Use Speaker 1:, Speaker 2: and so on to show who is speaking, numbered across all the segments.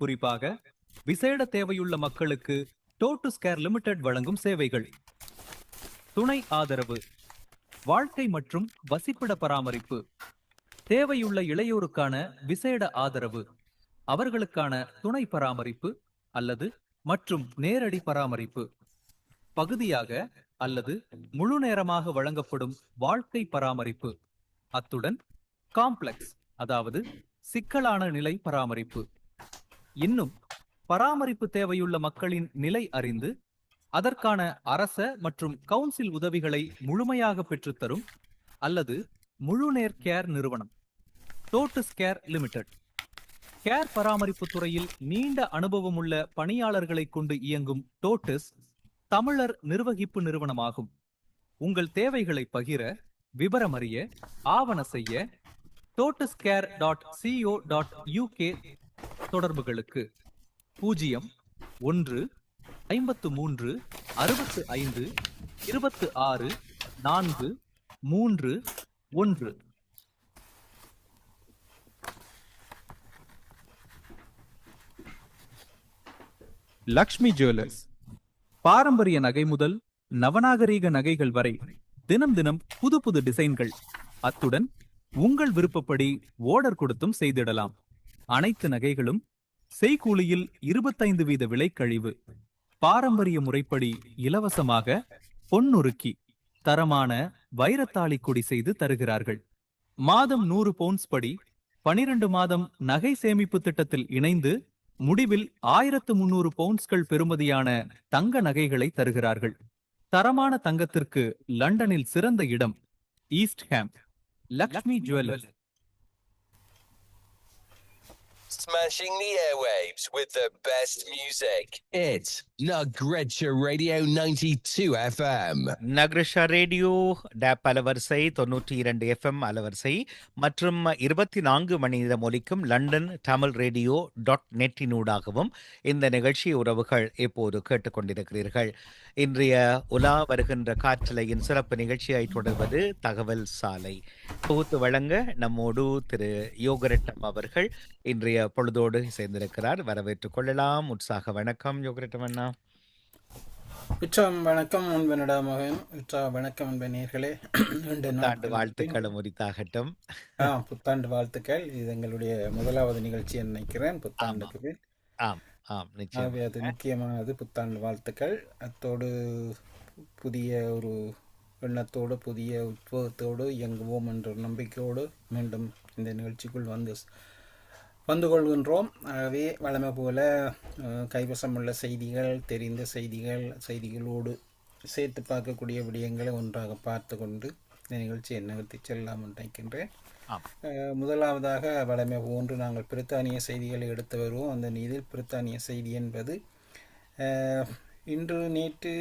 Speaker 1: குறிப்பாக விசேட தேவையுள்ள மக்களுக்கு டோட்டஸ் கேர் லிமிடெட் வழங்கும் சேவைகள். துணை ஆதரவு, வாழ்க்கை மற்றும் வசிப்பிட பராமரிப்பு, தேவையுள்ள இளையோருக்கான விசேட ஆதரவு, அவர்களுக்கான துணை பராமரிப்பு அல்லது மற்றும் நேரடி பராமரிப்பு, பகுதியாக அல்லது முழு நேரமாக வழங்கப்படும் வாழ்க்கை பராமரிப்பு, அத்துடன் காம்ப்ளெக்ஸ் அதாவது சிக்கலான நிலை பராமரிப்பு. இன்னும் பராமரிப்பு தேவையுள்ள மக்களின் நிலை அறிந்து அதற்கான அரச மற்றும் கவுன்சில் உதவிகளை முழுமையாக பெற்றுத்தரும் அல்லது முழுநேர் கேர் நிறுவனம் டோட்டஸ் கேர் லிமிடெட். கேர் பராமரிப்பு துறையில் நீண்ட அனுபவமுள்ள பணியாளர்களை கொண்டு இயங்கும் டோட்டஸ் தமிழர் நிர்வகிப்பு நிறுவனமாகும். உங்கள் தேவைகளை பகிர, விவரமறிய, ஆவண செய்ய totuscare.co.uk தொடர்புகளுக்கு 01-53-65-26-4-3-1. லக்ஷ்மி ஜுவல்லர்ஸ். பாரம்பரிய நகை முதல் நவநாகரீக நகைகள் வரை தினம் தினம் புது புது டிசைன்கள், அத்துடன் உங்கள் விருப்பப்படி ஓர்டர் கொடுத்தும் செய்திடலாம். அனைத்து நகைகளும் செய்கூலியில் 25% விலை கழிவு. பாரம்பரிய முறைப்படி இலவசமாக பொன்னுருக்கி தரமான வைரத்தாளி கொடி செய்து தருகிறார்கள். மாதம் 100 பவுண்ட்ஸ் படி 12 மாதம் நகை சேமிப்பு திட்டத்தில் இணைந்து முடிவில் 1300 பவுண்ட்ஸ்கள் பெறுமதியான தங்க நகைகளை தருகிறார்கள். தரமான தங்கத்திற்கு லண்டனில் சிறந்த இடம் East Ham. Lakshmi jewellers.
Speaker 2: Smashing the airwaves with the best music. It's Nagrecha Radio 92 FM.
Speaker 3: Nagrecha radio DAB அலவரிசை 92 FM அலவரிசை மற்றும் 24 மணி நேரம் ஒலிக்கும் லண்டன் தமிழ் ரேடியோ .நெட்டினூடாகவும் இந்த நிகழ்ச்சி உறவுகள் இப்போது கேட்டுக்கொண்டிருக்கிறீர்கள். இன்றைய உலா வருகின்ற காற்றலையின் சிறப்பு நிகழ்ச்சியை தொடர்வது தகவல் சாலை. தொகுத்து வழங்க நம்மோடு திரு யோகரட்டம் அவர்கள் இன்றைய பொழுதோடு சேர்ந்திருக்கிறார். வரவேற்றுக் கொள்ளலாம். உற்சாக வணக்கம் யோகரட்டம் அண்ணா.
Speaker 4: வணக்கம் அன்பனடா மகன். வணக்கம் அன்பனேர்களே.
Speaker 3: புத்தாண்டு வாழ்த்துக்களும் உரித்தாகட்டும்.
Speaker 4: புத்தாண்டு வாழ்த்துக்கள். இது எங்களுடைய முதலாவது நிகழ்ச்சி நினைக்கிறேன் புத்தாண்டுக்கு.
Speaker 3: ஆம் ஆம், நிச்சயம்
Speaker 4: அது முக்கியமானது புத்தாண்டு வாழ்த்துக்கள். அத்தோடு புதிய ஒரு எண்ணத்தோடு புதிய உத்வேகத்தோடு இயங்குவோம் என்ற நம்பிக்கையோடு மீண்டும் இந்த நிகழ்ச்சிக்குள் வந்து கொள்கின்றோம். ஆகவே வழமை போல கைவசமுள்ள செய்திகள், தெரிந்த செய்திகளோடு சேர்த்து பார்க்கக்கூடிய விடயங்களை ஒன்றாக பார்த்து கொண்டு இந்த நிகழ்ச்சியை நகர்த்தி செல்லலாம் நினைக்கின்றேன். முதலாவதாக வழமை போன்று நாங்கள் பிரித்தானிய செய்திகளை எடுத்து வருவோம். அந்த இதில் பிரித்தானிய செய்தி என்பது இன்று நேற்று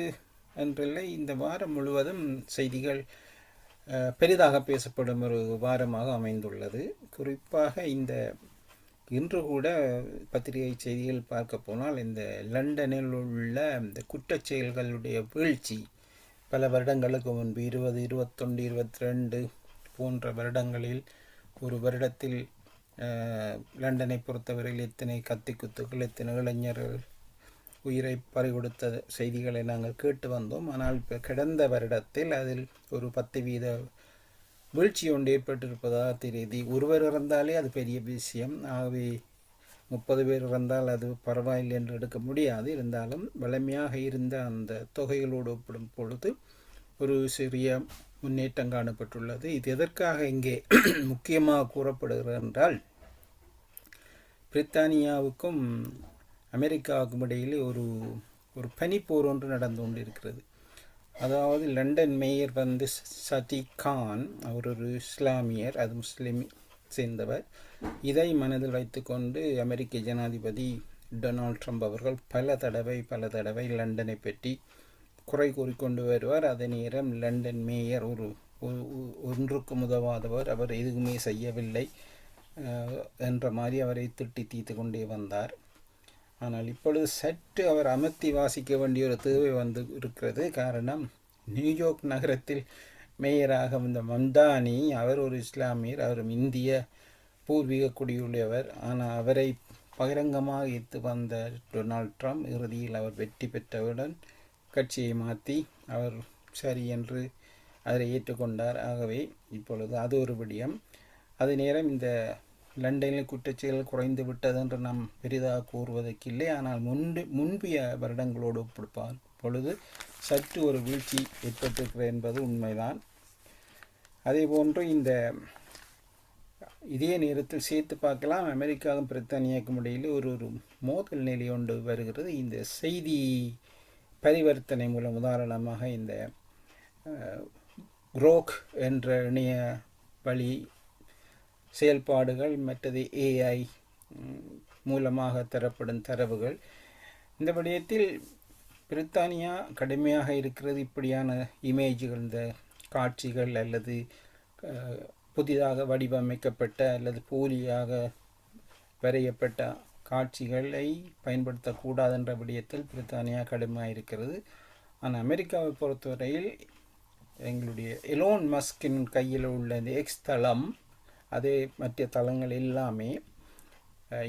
Speaker 4: என்றில்லை, இந்த வாரம் முழுவதும் செய்திகள் பெரிதாக பேசப்படும் ஒரு வாரமாக அமைந்துள்ளது. குறிப்பாக இன்று கூட பத்திரிகை செய்திகள் பார்க்க போனால் இந்த லண்டனில் உள்ள இந்த குற்றச் செயல்களுடைய வீழ்ச்சி பல வருடங்களுக்கு முன்பு 20, 21, 22 போன்ற வருடங்களில் ஒரு வருடத்தில் லண்டனை பொறுத்தவரையில் எத்தனை கத்தி குத்துக்கள், எத்தனை இளைஞர்கள் உயிரை பறிகொடுத்த செய்திகளை நாங்கள் கேட்டு வந்தோம். ஆனால் இப்போ கடந்த வருடத்தில் அதில் ஒரு 10% வீழ்ச்சி ஒன்று ஏற்பட்டிருப்பதாக தெரியுது. ஒருவர் இறந்தாலே அது பெரிய விஷயம். ஆகவே 30 பேர் இறந்தால் அது பரவாயில்லை என்று எடுக்க முடியாது. இருந்தாலும் வலிமையாக இருந்த அந்த தொகைகளோடு ஒப்பிடும் பொழுது ஒரு சிறிய முன்னேற்றம் காணப்பட்டுள்ளது. இது எதற்காக இங்கே முக்கியமாக கூறப்படுகிறது என்றால், பிரித்தானியாவுக்கும் அமெரிக்காவுக்கும் இடையிலே ஒரு பனிப்போர் ஒன்று நடந்து கொண்டிருக்கிறது. அதாவது லண்டன் மேயர் சதிக் கான், அவர் ஒரு இஸ்லாமியர், அது முஸ்லிம் சேர்ந்தவர். இதை மனதில் வைத்துக்கொண்டு அமெரிக்க ஜனாதிபதி டொனால்ட் ட்ரம்ப் அவர்கள் பல தடவை லண்டனை பற்றி குறை கூறிக்கொண்டு வருவார். அதே நேரம் லண்டன் மேயர் ஒன்றுக்கு உதவாதவர், அவர் எதுவுமே செய்யவில்லை என்ற மாதிரி அவரை திட்டி தீர்த்து கொண்டே வந்தார். ஆனால் இப்பொழுது சற்று அவர் அமர்த்தி வாசிக்க வேண்டிய ஒரு தேவை இருக்கிறது. காரணம், நியூயார்க் நகரத்தில் மேயராக வந்த மம்தானி, அவர் ஒரு இஸ்லாமியர், அவரும் இந்திய பூர்வீக குடியுடையவர். ஆனால் அவரை பகிரங்கமாக எத்து வந்த டொனால்ட் ட்ரம்ப் இறுதியில் அவர் வெற்றி பெற்றவுடன் கட்சியை மாற்றி அவர் சரி என்று அதை ஏற்றுக்கொண்டார். ஆகவே இப்பொழுது அது ஒரு விடயம். அதே நேரம் இந்த லண்டனில் குற்றச்செயல் குறைந்து விட்டது என்று நாம் பெரிதாக கூறுவதற்கில்லை. ஆனால் முன்பிய வருடங்களோடு ஒப்பிடுப்பார் பொழுது சற்று ஒரு வீழ்ச்சி ஏற்பட்டிருக்கிறது என்பது உண்மைதான். அதே போன்று இதே நேரத்தில் சேர்த்து பார்க்கலாம், அமெரிக்காவும் பிரித்தானியாவுக்கும் இடையில் ஒரு மோதல் நிலை ஒன்று வருகிறது. இந்த செய்தி பரிவர்த்தனை மூலம் உதாரணமாக இந்த குரோக் என்ற இணைய வழி செயல்பாடுகள், மற்றது ஏஐ மூலமாக தரப்படும் தரவுகள், இந்த விடயத்தில் பிரித்தானியா கடுமையாக இருக்கிறது. இப்படியான இமேஜுகள், இந்த காட்சிகள் அல்லது புதிதாக வடிவமைக்கப்பட்ட அல்லது போலியாக வரையப்பட்ட காட்சிகளை பயன்படுத்தக்கூடாது என்ற விடயத்தில் பிரித்தானியா கடுமையாக இருக்கிறது. ஆனால் அமெரிக்காவை பொறுத்தவரையில் எங்களுடைய எலோன் மஸ்கின் கையில் உள்ள இந்த எக்ஸ் தளம், அதே மற்ற தளங்கள் எல்லாமே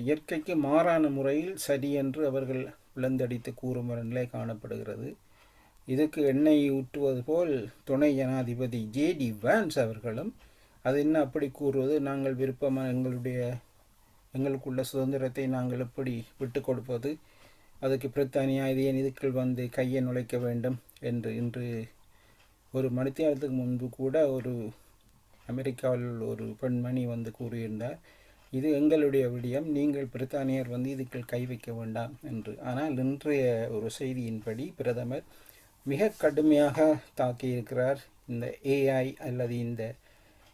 Speaker 4: இயற்கைக்கு மாறான முறையில் சரி என்று அவர்கள் விளந்தடித்து கூறும் ஒரு நிலை காணப்படுகிறது. இதுக்கு எண்ணெய் ஊற்றுவது போல் துணை ஜனாதிபதி ஜேடி வான்ஸ் அவர்களும் அது என்ன அப்படி கூறுவது, நாங்கள் விருப்பமாக எங்களுக்குள்ள சுதந்திரத்தை நாங்கள் எப்படி விட்டு கொடுப்பது, அதுக்கு பிரித்தானியா இதுக்குள் வந்து கையை நுழைக்க வேண்டும் என்று இன்று ஒரு மணித்தியாலத்துக்கு முன்பு கூட ஒரு அமெரிக்காவில் ஒரு பெண்மணி வந்து கூறியிருந்தார், இது எங்களுடைய விடயம், நீங்கள் பிரித்தானியர் வந்து இதுக்குள் கை வைக்க வேண்டாம் என்று. ஆனால் இன்றைய ஒரு செய்தியின்படி பிரதமர் மிக கடுமையாக தாக்கியிருக்கிறார். இந்த ஏஐ அல்லது இந்த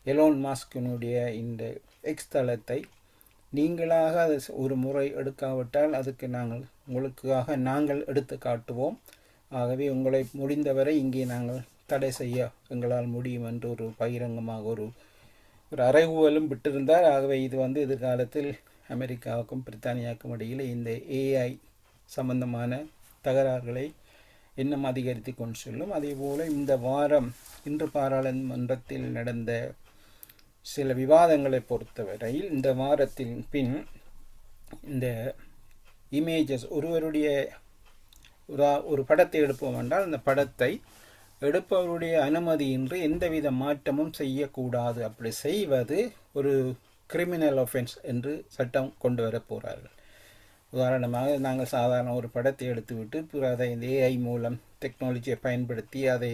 Speaker 4: எலோன் மாஸ்கினுடைய இந்த எக்ஸ் தளத்தை நீங்களாக அதை ஒரு முறை எடுக்காவிட்டால் அதுக்கு உங்களுக்காக நாங்கள் எடுத்து காட்டுவோம். ஆகவே உங்களை முடிந்தவரை இங்கே நாங்கள் தடை செய்ய எங்களால் முடியும் என்று ஒரு பகிரங்கமாக ஒரு அறைகூவலும் விட்டிருந்தார். ஆகவே இது வந்து எதிர்காலத்தில் அமெரிக்காவுக்கும் பிரித்தானியாவுக்கும் இடையில் இந்த ஏஐ சம்பந்தமான தகராறுகளை இன்னும் அதிகரித்து கொண்டு செல்லும். அதே போல் இந்த வாரம் இன்று பாராளுமன்றத்தில் நடந்த சில விவாதங்களை பொறுத்தவரையில் இந்த வாரத்தின் பின் இந்த இமேஜஸ் ஒருவருடைய ஒரு படத்தை எடுப்போம் என்றால் அந்த படத்தை எடுப்பவருடைய அனுமதியின்றி எந்தவித மாற்றமும் செய்யக்கூடாது. அப்படி செய்வது ஒரு கிரிமினல் ஒஃபென்ஸ் என்று சட்டம் கொண்டு வர போகிறார்கள். உதாரணமாக நாங்கள் சாதாரண ஒரு படத்தை எடுத்துவிட்டு அதை இந்த ஏஐ மூலம் டெக்னாலஜியை பயன்படுத்தி அதை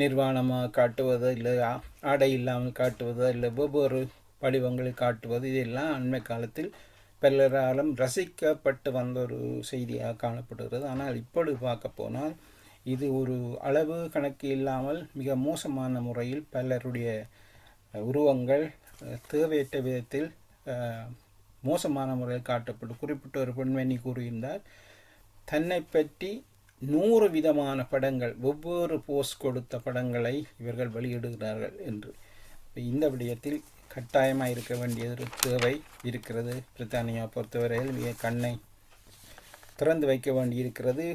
Speaker 4: நிர்வாணமாக காட்டுவது, இல்லை ஆடை இல்லாமல் காட்டுவது, இல்லை வெவ்வேறு வடிவங்களை காட்டுவது, இதெல்லாம் அண்மை காலத்தில் பலராலும் ரசிக்கப்பட்டு வந்த ஒரு செய்தியாக காணப்படுகிறது. ஆனால் இப்பொழுது பார்க்க போனால் இது ஒரு அளவு கணக்கு இல்லாமல் மிக மோசமான முறையில் பலருடைய உருவங்கள் தேவையற்ற விதத்தில் மோசமான முறையில் காட்டப்பட்டு, குறிப்பிட்ட ஒரு பெண்மணி கூறியிருந்தார், தன்னை பற்றி 100 விதமான படங்கள், ஒவ்வொரு போஸ்ட் கொடுத்த படங்களை இவர்கள் வெளியிடுகிறார்கள் என்று. இந்த விடயத்தில் கட்டாயமாக இருக்க வேண்டிய ஒரு தேவை இருக்கிறது. பிரித்தானியா பொறுத்தவரையில் மிக கண்ணை திறந்து வைக்க வேண்டியிருக்கிறது.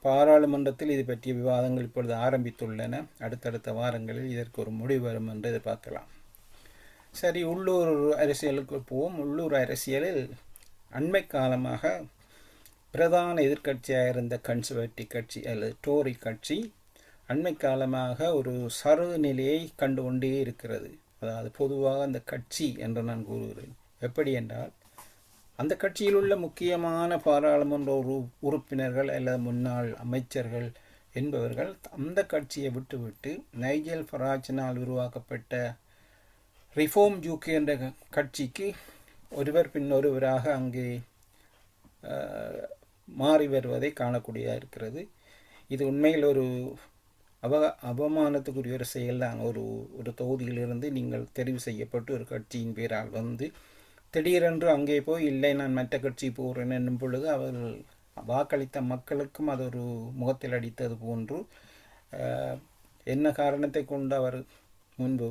Speaker 4: பாராளுமன்றத்தில் இது பற்றிய விவாதங்கள் இப்பொழுது ஆரம்பித்துள்ளன. அடுத்தடுத்த வாரங்களில் இதற்கு ஒரு முடிவு வரும் என்று எதிர்பார்க்கலாம். சரி, உள்ளூர் அரசியலுக்கு போவோம். உள்ளூர் அரசியலில் அண்மை காலமாக பிரதான எதிர்க்கட்சியாக இருந்த கன்சர்வேட்டிவ் கட்சி அல்லது டோரி கட்சி அண்மை காலமாக ஒரு சரு நிலையை கண்டு கொண்டே இருக்கிறது. அதாவது பொதுவாக அந்த கட்சி என்று நான் கூறுகிறேன். எப்படி என்றால், அந்த கட்சியில் உள்ள முக்கியமான பாராளுமன்ற உறுப்பினர்கள் அல்லது முன்னாள் அமைச்சர்கள் என்பவர்கள் அந்த கட்சியை விட்டுவிட்டு நைஜல் ஃபராஜினால் உருவாக்கப்பட்ட ரிஃபார்ம் யூகே என்ற கட்சிக்கு ஒருவர் பின்னொருவராக அங்கே மாறி வருவதை காணக்கூடியதாக இருக்கிறது. இது உண்மையில் ஒரு அவமானத்துக்குரிய ஒரு செயல்தான். ஒரு தொகுதியிலிருந்து நீங்கள் தெரிவு செய்யப்பட்டு ஒரு கட்சியின் பேரால் வந்து திடீரென்று அங்கே போய் இல்லை நான் மற்ற கட்சி போகிறேன் என்னும் பொழுது அவர்கள் வாக்களித்த மக்களுக்கும் அது ஒரு முகத்தில் அடித்தது போன்று என்ன காரணத்தை கொண்டு அவர் முன்பு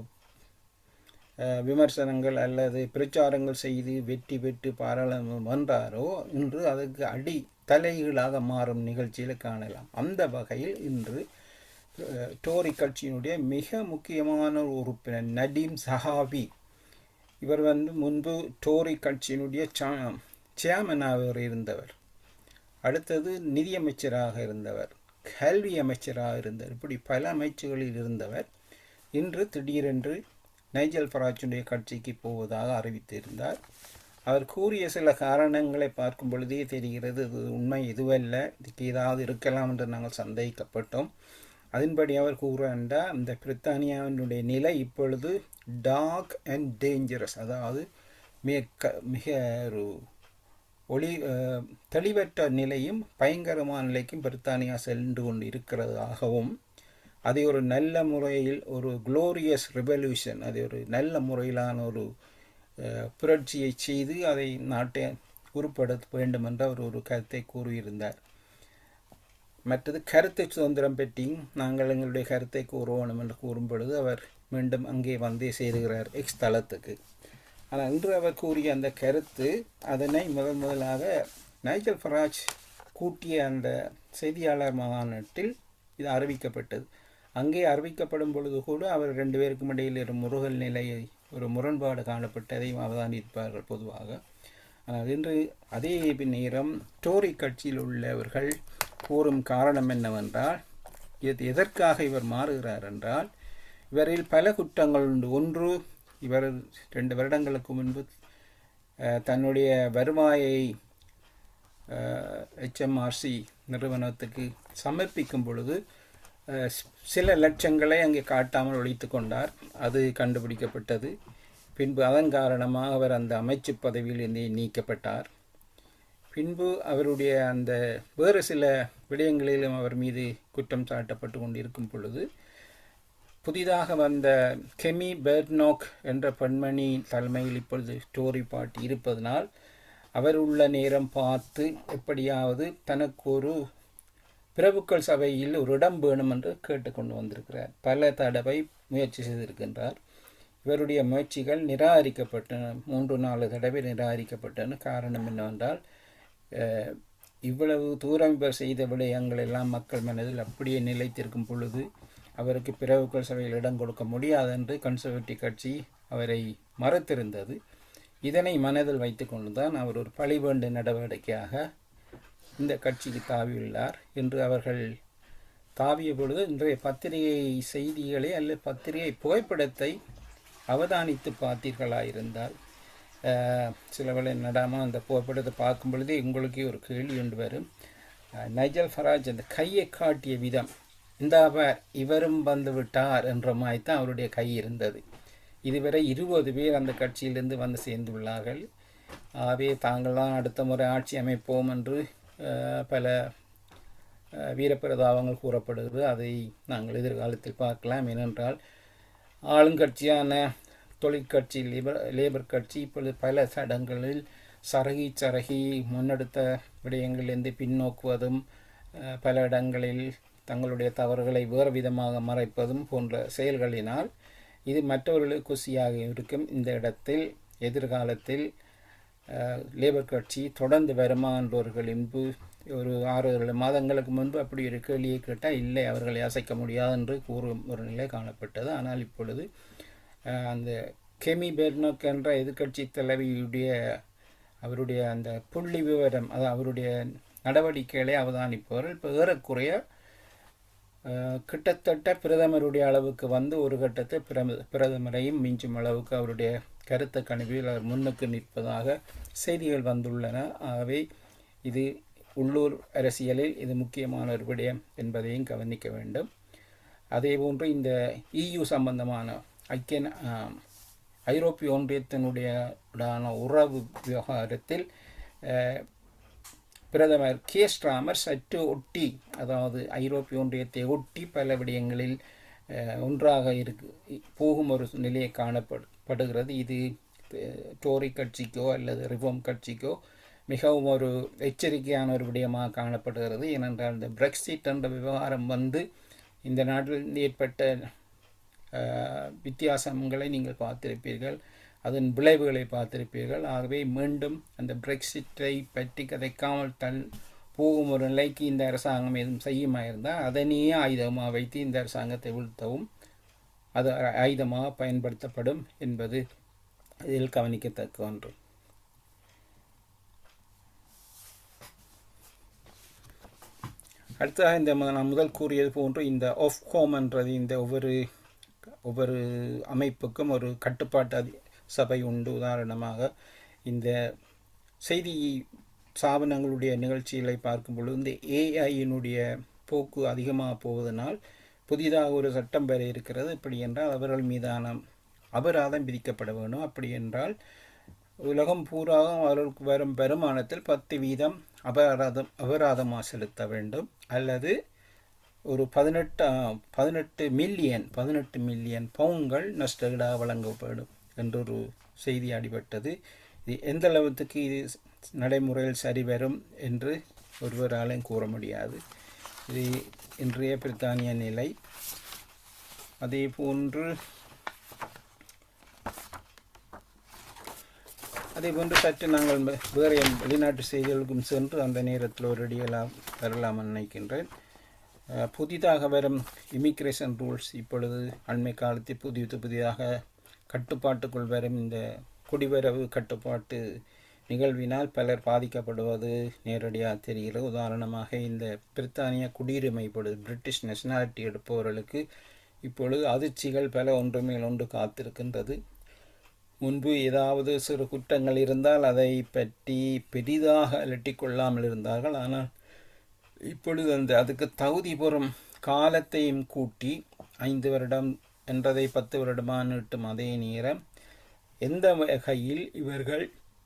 Speaker 4: விமர்சனங்கள் அல்லது பிரச்சாரங்கள் செய்து வெற்றி பெற்று பாராளுமன்றம் வந்தாரோ இன்று அதுக்கு தலைகீழாக மாறும் நிகழ்ச்சியில் காணலாம். அந்த வகையில் இன்று டோரி கட்சியினுடைய மிக முக்கியமான உறுப்பினர் நடீம் சஹாபி இவர் முன்பு டோரி கட்சியினுடைய சேர்மனாக இருந்தவர். அடுத்தது நிதியமைச்சராக இருந்தவர், கல்வி அமைச்சராக இருந்தவர், இப்படி பல அமைச்சுகளில் இருந்தவர். இன்று திடீரென்று நைஜல் ஃபராஜுடைய கட்சிக்கு போவதாக அறிவித்திருந்தார். அவர் கூறிய சில காரணங்களை பார்க்கும் பொழுதே தெரிகிறது இது உண்மை எதுவல்ல, இதுக்கு ஏதாவது இருக்கலாம் என்று நாங்கள் சந்தேகிக்கப்பட்டோம். அதன்படி அவர் கூறாண்டா இந்த பிரித்தானியாவினுடைய நிலை இப்பொழுது டார்க் அண்ட் டேஞ்சரஸ், அதாவது மிக ஒரு தெளிவற்ற நிலையும் பயங்கரமான நிலைக்கும் பிரித்தானியா சென்று கொண்டு இருக்கிறதாகவும், அதை ஒரு நல்ல முறையில் ஒரு குளோரியஸ் ரெவல்யூஷன், அதை ஒரு நல்ல முறையிலான ஒரு புரட்சியை செய்து அதை நாட்டை உருப்படுத்த வேண்டும் என்ற ஒரு கருத்தை கூறியிருந்தார். மற்றது கருத்து சுதந்திரம் பற்றியும் நாங்கள் எங்களுடைய கருத்தை கூறுவோம் என்று கூறும் பொழுது அவர் மீண்டும் அங்கே வந்தே சேருகிறார் எக்ஸ் தளத்துக்கு. ஆனால் இன்று அவர் கூறிய அந்த கருத்து, அதனை முதலாக நைஜல் ஃபராஜ் கூட்டிய அந்த செய்தியாளர் மாநாட்டில் இது அறிவிக்கப்பட்டது. அங்கே அறிவிக்கப்படும் பொழுது கூட அவர் 2 பேருக்கும் இடையில் ஒரு முருகல் நிலையை, ஒரு முரண்பாடு காணப்பட்டதையும் அவதானிப்பார்கள் பொதுவாக. ஆனால் இன்று அதே நேரம் டோரி கட்சியில் உள்ளவர்கள் கூறும் காரணம் என்னவென்றால், எதற்காக இவர் மாறுகிறார் என்றால், இவரில் பல குற்றங்கள் உண்டு. ஒன்று, இவர் 2 வருடங்களுக்கு முன்பு தன்னுடைய வருவாயை HMRC நிறுவனத்துக்கு சமர்ப்பிக்கும் பொழுது சில லட்சங்களை அங்கே காட்டாமல் ஒழித்து கொண்டார். அது கண்டுபிடிக்கப்பட்டது. பின்பு அதன் காரணமாக அவர் அந்த அமைச்சு பதவியில் நீக்கப்பட்டார். பின்பு அவருடைய அந்த வேறு சில விடயங்களிலும் அவர் மீது குற்றம் சாட்டப்பட்டு கொண்டிருக்கும் பொழுது, புதிதாக வந்த கெமி பெர்னோக் என்ற பெண்மணி தலைமையில் இப்பொழுது டோரி பார்ட்டி இருப்பதனால் அவர் உள்ள நேரம் பார்த்து எப்படியாவது தனக்கு ஒரு பிரபுக்கள் சபையில் ஒரு இடம் வேணும் என்று கேட்டுக்கொண்டு வந்திருக்கிறார். பல தடவை முயற்சி செய்திருக்கின்றார். இவருடைய முயற்சிகள் நிராகரிக்கப்பட்டன, 3-4 தடவை நிராகரிக்கப்பட்டன. காரணம் என்னவென்றால், இவ்வளவு தூரம் இவர் செய்த விடயங்கள் எல்லாம் மக்கள் மனதில் அப்படியே நிலைத்திருக்கும் பொழுது அவருக்கு பிரபுக்கள் சபையில் இடம் கொடுக்க முடியாது என்று கன்சர்வேட்டிவ் கட்சி அவரை மறுத்திருந்தது. இதனை மனதில் வைத்து கொண்டுதான் அவர் ஒரு பழிவேண்டு நடவடிக்கையாக இந்த கட்சிக்கு தாவியுள்ளார். என்று அவர்கள் தாவிய பொழுது இன்றைய பத்திரிகை செய்திகளை அல்லது பத்திரிகை புகைப்படத்தை அவதானித்து பார்த்தீர்களாயிருந்தால் சில வேளை நடாமல் அந்த புகைப்படத்தை பார்க்கும் பொழுதே உங்களுக்கு ஒரு கேள்வி ஒன்று வரும். நைஜல் ஃபராஜ் அந்த கையை காட்டிய விதம், இந்த இவரும் வந்து விட்டார் என்ற மாதிரி தான் அவருடைய கை இருந்தது. இதுவரை 20 பேர் அந்த கட்சியிலிருந்து வந்து சேர்ந்துள்ளார்கள். ஆகவே தாங்கள்தான் அடுத்த முறை ஆட்சி அமைப்போம் என்று பல வீரப்பிரதாபங்கள் கூறப்படுகிறது. அதை நாங்கள் எதிர்காலத்தில் பார்க்கலாம். ஏனென்றால் ஆளுங்கட்சியான தொழிற்கட்சி லேபர் கட்சி இப்பொழுது பல சடங்களில் சரகி முன்னெடுத்த விடயங்களிலிருந்து பின்னோக்குவதும், பல இடங்களில் தங்களுடைய தவறுகளை வேறு விதமாக மறைப்பதும் போன்ற செயல்களினால் இது மற்றவர்களுக்கு குசியாக இருக்கும். இந்த இடத்தில் எதிர்காலத்தில் லேபர் கட்சி தொடர்ந்து வருமா என்றவர்கள் என்பது ஒரு 6-7 மாதங்களுக்கு முன்பு அப்படி ஒரு கேள்வியை கேட்டால் இல்லை, அவர்களை அசைக்க முடியாது என்று கூறும் ஒரு நிலை காணப்பட்டது. ஆனால் இப்பொழுது அந்த கெமி பெர்னோக் என்ற எதிர்கட்சி தலைவியுடைய அவருடைய அந்த புள்ளி விவரம், அது அவருடைய நடவடிக்கைகளை அவதானிப்பவர்கள் இப்போ ஏறக்குறைய கிட்டத்தட்ட பிரதமருடைய அளவுக்கு வந்து ஒரு கட்டத்தில் பிரதமரையும் மிஞ்சும் அளவுக்கு அவருடைய கருத்து கணிப்பில் அவர் முன்னுக்கு நிற்பதாக செய்திகள் வந்துள்ளன. ஆகவே இது உள்ளூர் அரசியலில் இது முக்கியமான ஒரு விடயம் என்பதையும் கவனிக்க வேண்டும். அதேபோன்று இந்த EU சம்பந்தமான ஐரோப்பிய ஒன்றியத்தினுடைய உறவு விவகாரத்தில் பிரதமர் ஸ்டார்மர் சற்று ஒட்டி, அதாவது ஐரோப்பிய ஒன்றியத்தை ஒட்டி பல விடயங்களில் ஒன்றாக போகும் ஒரு நிலையை காணப்படுகிறது. இது டோரி கட்சிக்கோ அல்லது ரிஃபார்ம் கட்சிக்கோ மிகவும் ஒரு எச்சரிக்கையான ஒரு விடயமாக காணப்படுகிறது. ஏனென்றால் இந்த பிரெக்சிட் என்ற விவகாரம் வந்து இந்த நாட்டில் ஏற்பட்ட வித்தியாசங்களை நீங்கள் பார்த்திருப்பீர்கள், அதன் விளைவுகளை பார்த்திருப்பீர்கள். ஆகவே மீண்டும் அந்த பிரெக்சிட்டை பற்றி கதைக்காமல் போகும் ஒரு நிலைக்கு இந்த அரசாங்கம் எதுவும் செய்யுமாயிருந்தால் அதனையே ஆயுதமாக வைத்து இந்த அரசாங்கத்தை வீழ்த்தவும் அது ஆயுதமாக பயன்படுத்தப்படும் என்பது இதில் கவனிக்கத்தக்க ஒன்று. அடுத்ததாக இந்த நான் முதல் கூறியது போன்று இந்த ஆஃப்கோம் என்றது இந்த ஒவ்வொரு அமைப்புக்கும் ஒரு கட்டுப்பாட்டு சபை உண்டு. உதாரணமாக இந்த செய்தி ஸ்தாபனங்களுடைய நிகழ்ச்சிகளை பார்க்கும் பொழுது இந்த ஏஐயினுடைய போக்கு அதிகமாக போவதனால் புதிதாக ஒரு சட்டம் பெற இருக்கிறது. இப்படி என்றால் அவர்கள் மீதான அபராதம் விதிக்கப்பட வேண்டும். அப்படி என்றால் உலகம் பூராக அவர்களுக்கு வரும் வருமானத்தில் 10% அபராதமாக செலுத்த வேண்டும், அல்லது ஒரு 18 மில்லியன் பவுன்கள் நஷ்டஈடாக வழங்கப்படும் என்றொரு செய்தி அடிபட்டது. இது எந்த அளவுக்கு இது நடைமுறையில் சரி வரும் என்று ஒருவராலும் கூற முடியாது. இது இன்றைய பிரித்தானிய நிலை. அதே போன்று சற்று நாங்கள் வேறு வெளிநாட்டு செய்திகளுக்கும் சென்று அந்த நேரத்தில் ஒரு அடியெல்லாம் வரலாம் நினைக்கின்றேன். புதிதாக வரும் இமிக்ரேஷன் ரூல்ஸ் இப்பொழுது அண்மை காலத்தில் புதிதாக கட்டுப்பாட்டுக்குள் வரும் இந்த குடிவரவு கட்டுப்பாட்டு நிகழ்வினால் பலர் பாதிக்கப்படுவது நேரடியாக தெரிகிறது. உதாரணமாக இந்த பிரித்தானிய குடியுரிமை இப்பொழுது பிரிட்டிஷ் நேஷனாலிட்டி எடுப்பவர்களுக்கு இப்பொழுது அதிர்ச்சிகள் பல ஒன்று மேல் ஒன்று காத்திருக்கின்றது. முன்பு ஏதாவது சிறு குற்றங்கள் இருந்தால் அதை பற்றி பெரிதாக அலட்டிக்கொள்ளாமல் இருந்தார்கள். ஆனால் இப்பொழுது அதுக்கு தகுதி பெறும் காலத்தையும் கூட்டி 5 வருடம் என்றதை 10 வருடமாக நீட்டும் அதே நேரம் எந்த வகையில் இவர்கள்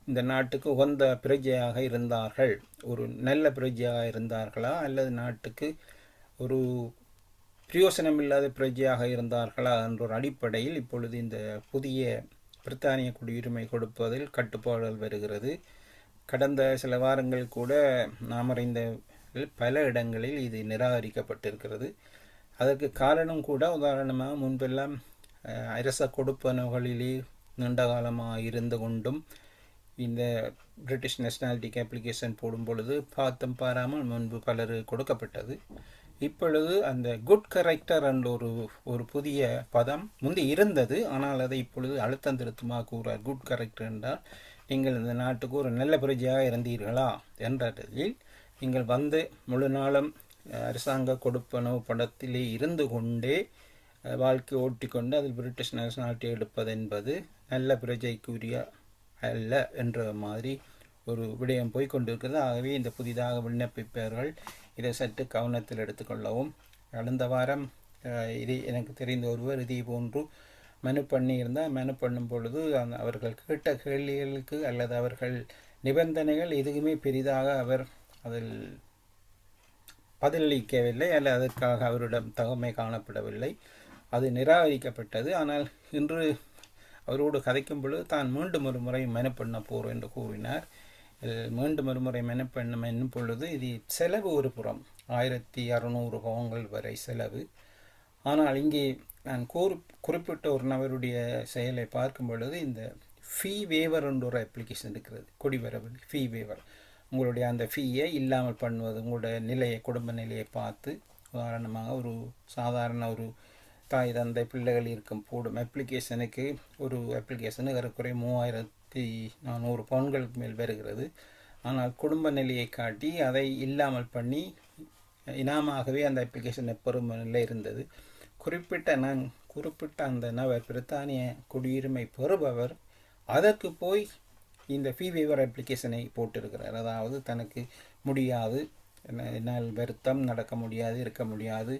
Speaker 4: இந்த நாட்டுக்கு உகந்த பிரஜையாக இருந்தார்கள், ஒரு நல்ல பிரஜையாக இருந்தார்களா, அல்லது நாட்டுக்கு ஒரு பிரயோசனமில்லாத பிரஜையாக இருந்தார்களா என்ற ஒரு அடிப்படையில் இப்பொழுது இந்த புதிய பிரித்தானிய குடியுரிமை கொடுப்பதில் கட்டுப்பாடுகள் வருகிறது. கடந்த சில வாரங்கள் கூட நாம் அறிந்த பல இடங்களில் இது நிராகரிக்கப்பட்டிருக்கிறது. அதற்கு காரணம் கூட உதாரணமாக முன்பெல்லாம் அரச கொடுப்பனவுகளிலே நீண்ட காலமாக இருந்து கொண்டும் இந்த பிரிட்டிஷ் நேஷனாலிட்டிக்கு அப்ளிகேஷன் போடும் பொழுது பார்த்தம் பாராமல் முன்பு பலர் கொடுக்கப்பட்டது. இப்பொழுது அந்த குட் கரெக்டர் என்ற ஒரு புதிய பதம் முந்தி இருந்தது. ஆனால் அதை இப்பொழுது அழுத்தம் திருத்தமாக கூறார். குட் கரெக்டர் என்றால் நீங்கள் இந்த நாட்டுக்கு ஒரு நல்ல பிரஜையாக இருந்தீர்களா என்றதில் நீங்கள் வந்து முழு நாளும் அரசாங்க கொடுப்பனவு படத்திலே இருந்து கொண்டே வாழ்க்கை ஓட்டிக்கொண்டு அதில் பிரிட்டிஷ் நேஷனாலிட்டி எடுப்பது என்பது நல்ல பிரஜைக்குரிய அல்ல என்ற மாதிரி ஒரு விடயம் போய்கொண்டிருக்கிறது. ஆகவே இந்த புதிதாக விண்ணப்பிப்பவர்கள் இதை சற்று கவனத்தில் எடுத்துக்கொள்ளவும். கடந்த வாரம் இது எனக்கு தெரிந்த ஒருவர் இதே போன்று மனு பண்ணியிருந்தால் மனு பண்ணும் பொழுது அவர்கள் கேட்ட கேள்விகளுக்கு அல்லது அவர்கள் நிபந்தனைகள் எதுவுமே பெரிதாக அவர் அதில் பதிலளிக்கவில்லை, அல்லது அதற்காக அவரிடம் தகமை காணப்படவில்லை. அது நிராகரிக்கப்பட்டது. ஆனால் இன்று அவரோடு கதைக்கும் பொழுது தான் மீண்டும் ஒரு முறை மனு பண்ண போகிறோம் என்று கூறினார். மீண்டும் ஒரு முறை மனு பண்ணும் என்னும் பொழுது இது செலவு ஒரு புறம் 1600 பவுன்கள் வரை செலவு. ஆனால் இங்கே நான் குறிப்பிட்ட ஒரு நபருடைய செயலை பார்க்கும் பொழுது இந்த ஃபீ வேவர் என்ற ஒரு அப்ளிகேஷன் இருக்கிறது. குடிவரவு ஃபீ வேவர், உங்களுடைய அந்த ஃபீயை இல்லாமல் பண்ணுவது, உங்களுடைய நிலையை குடும்ப நிலையை பார்த்து. உதாரணமாக ஒரு சாதாரண ஒரு தாய் தந்தை பிள்ளைகள் இருக்கும் போடும் அப்ளிகேஷனுக்கு ஒரு அப்ளிகேஷனுக்கு ஏறக்குறைய 3400 பவுன்களுக்கு மேல் வருகிறது. ஆனால் குடும்ப நிலையை காட்டி அதை இல்லாமல் பண்ணி இனாமாகவே அந்த அப்ளிகேஷனை பெறும் நிலை இருந்தது. குறிப்பிட்ட அந்த நபர் பிரித்தானிய குடியுரிமை பெறுபவர் அதற்கு போய் இந்த ஃபீ வேவர் அப்ளிகேஷனை போட்டிருக்கிறார். அதாவது தனக்கு முடியாது, என்னால் வருத்தம், நடக்க முடியாது, இருக்க முடியாது,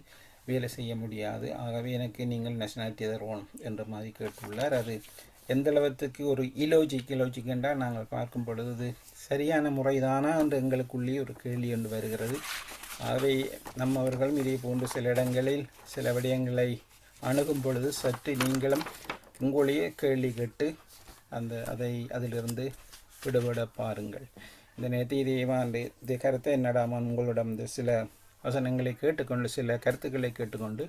Speaker 4: வேலை செய்ய முடியாது, ஆகவே எனக்கு நீங்கள் நேஷனாலிட்டி தருவோம் என்ற மாதிரி கேட்டுள்ளார். அது எந்த அளவுக்கு ஒரு இலோஜிக் என்றால் நாங்கள் பார்க்கும் பொழுது சரியான முறைதானா என்று எங்களுக்குள்ளே ஒரு கேள்வி ஒன்று வருகிறது. ஆகவே நம்மவர்களும் இதே போன்று சில இடங்களில் சில விடயங்களை அணுகும் பொழுது சற்று நீங்களும் உங்களையே கேள்வி கேட்டு அதிலிருந்து விடுபட பாருங்கள். இந்த நேரத்தை இதே கருத்தை என்னடாமல் உங்களிடம் சில வசனங்களை கேட்டுக்கொண்டு சில கருத்துக்களை கேட்டுக்கொண்டு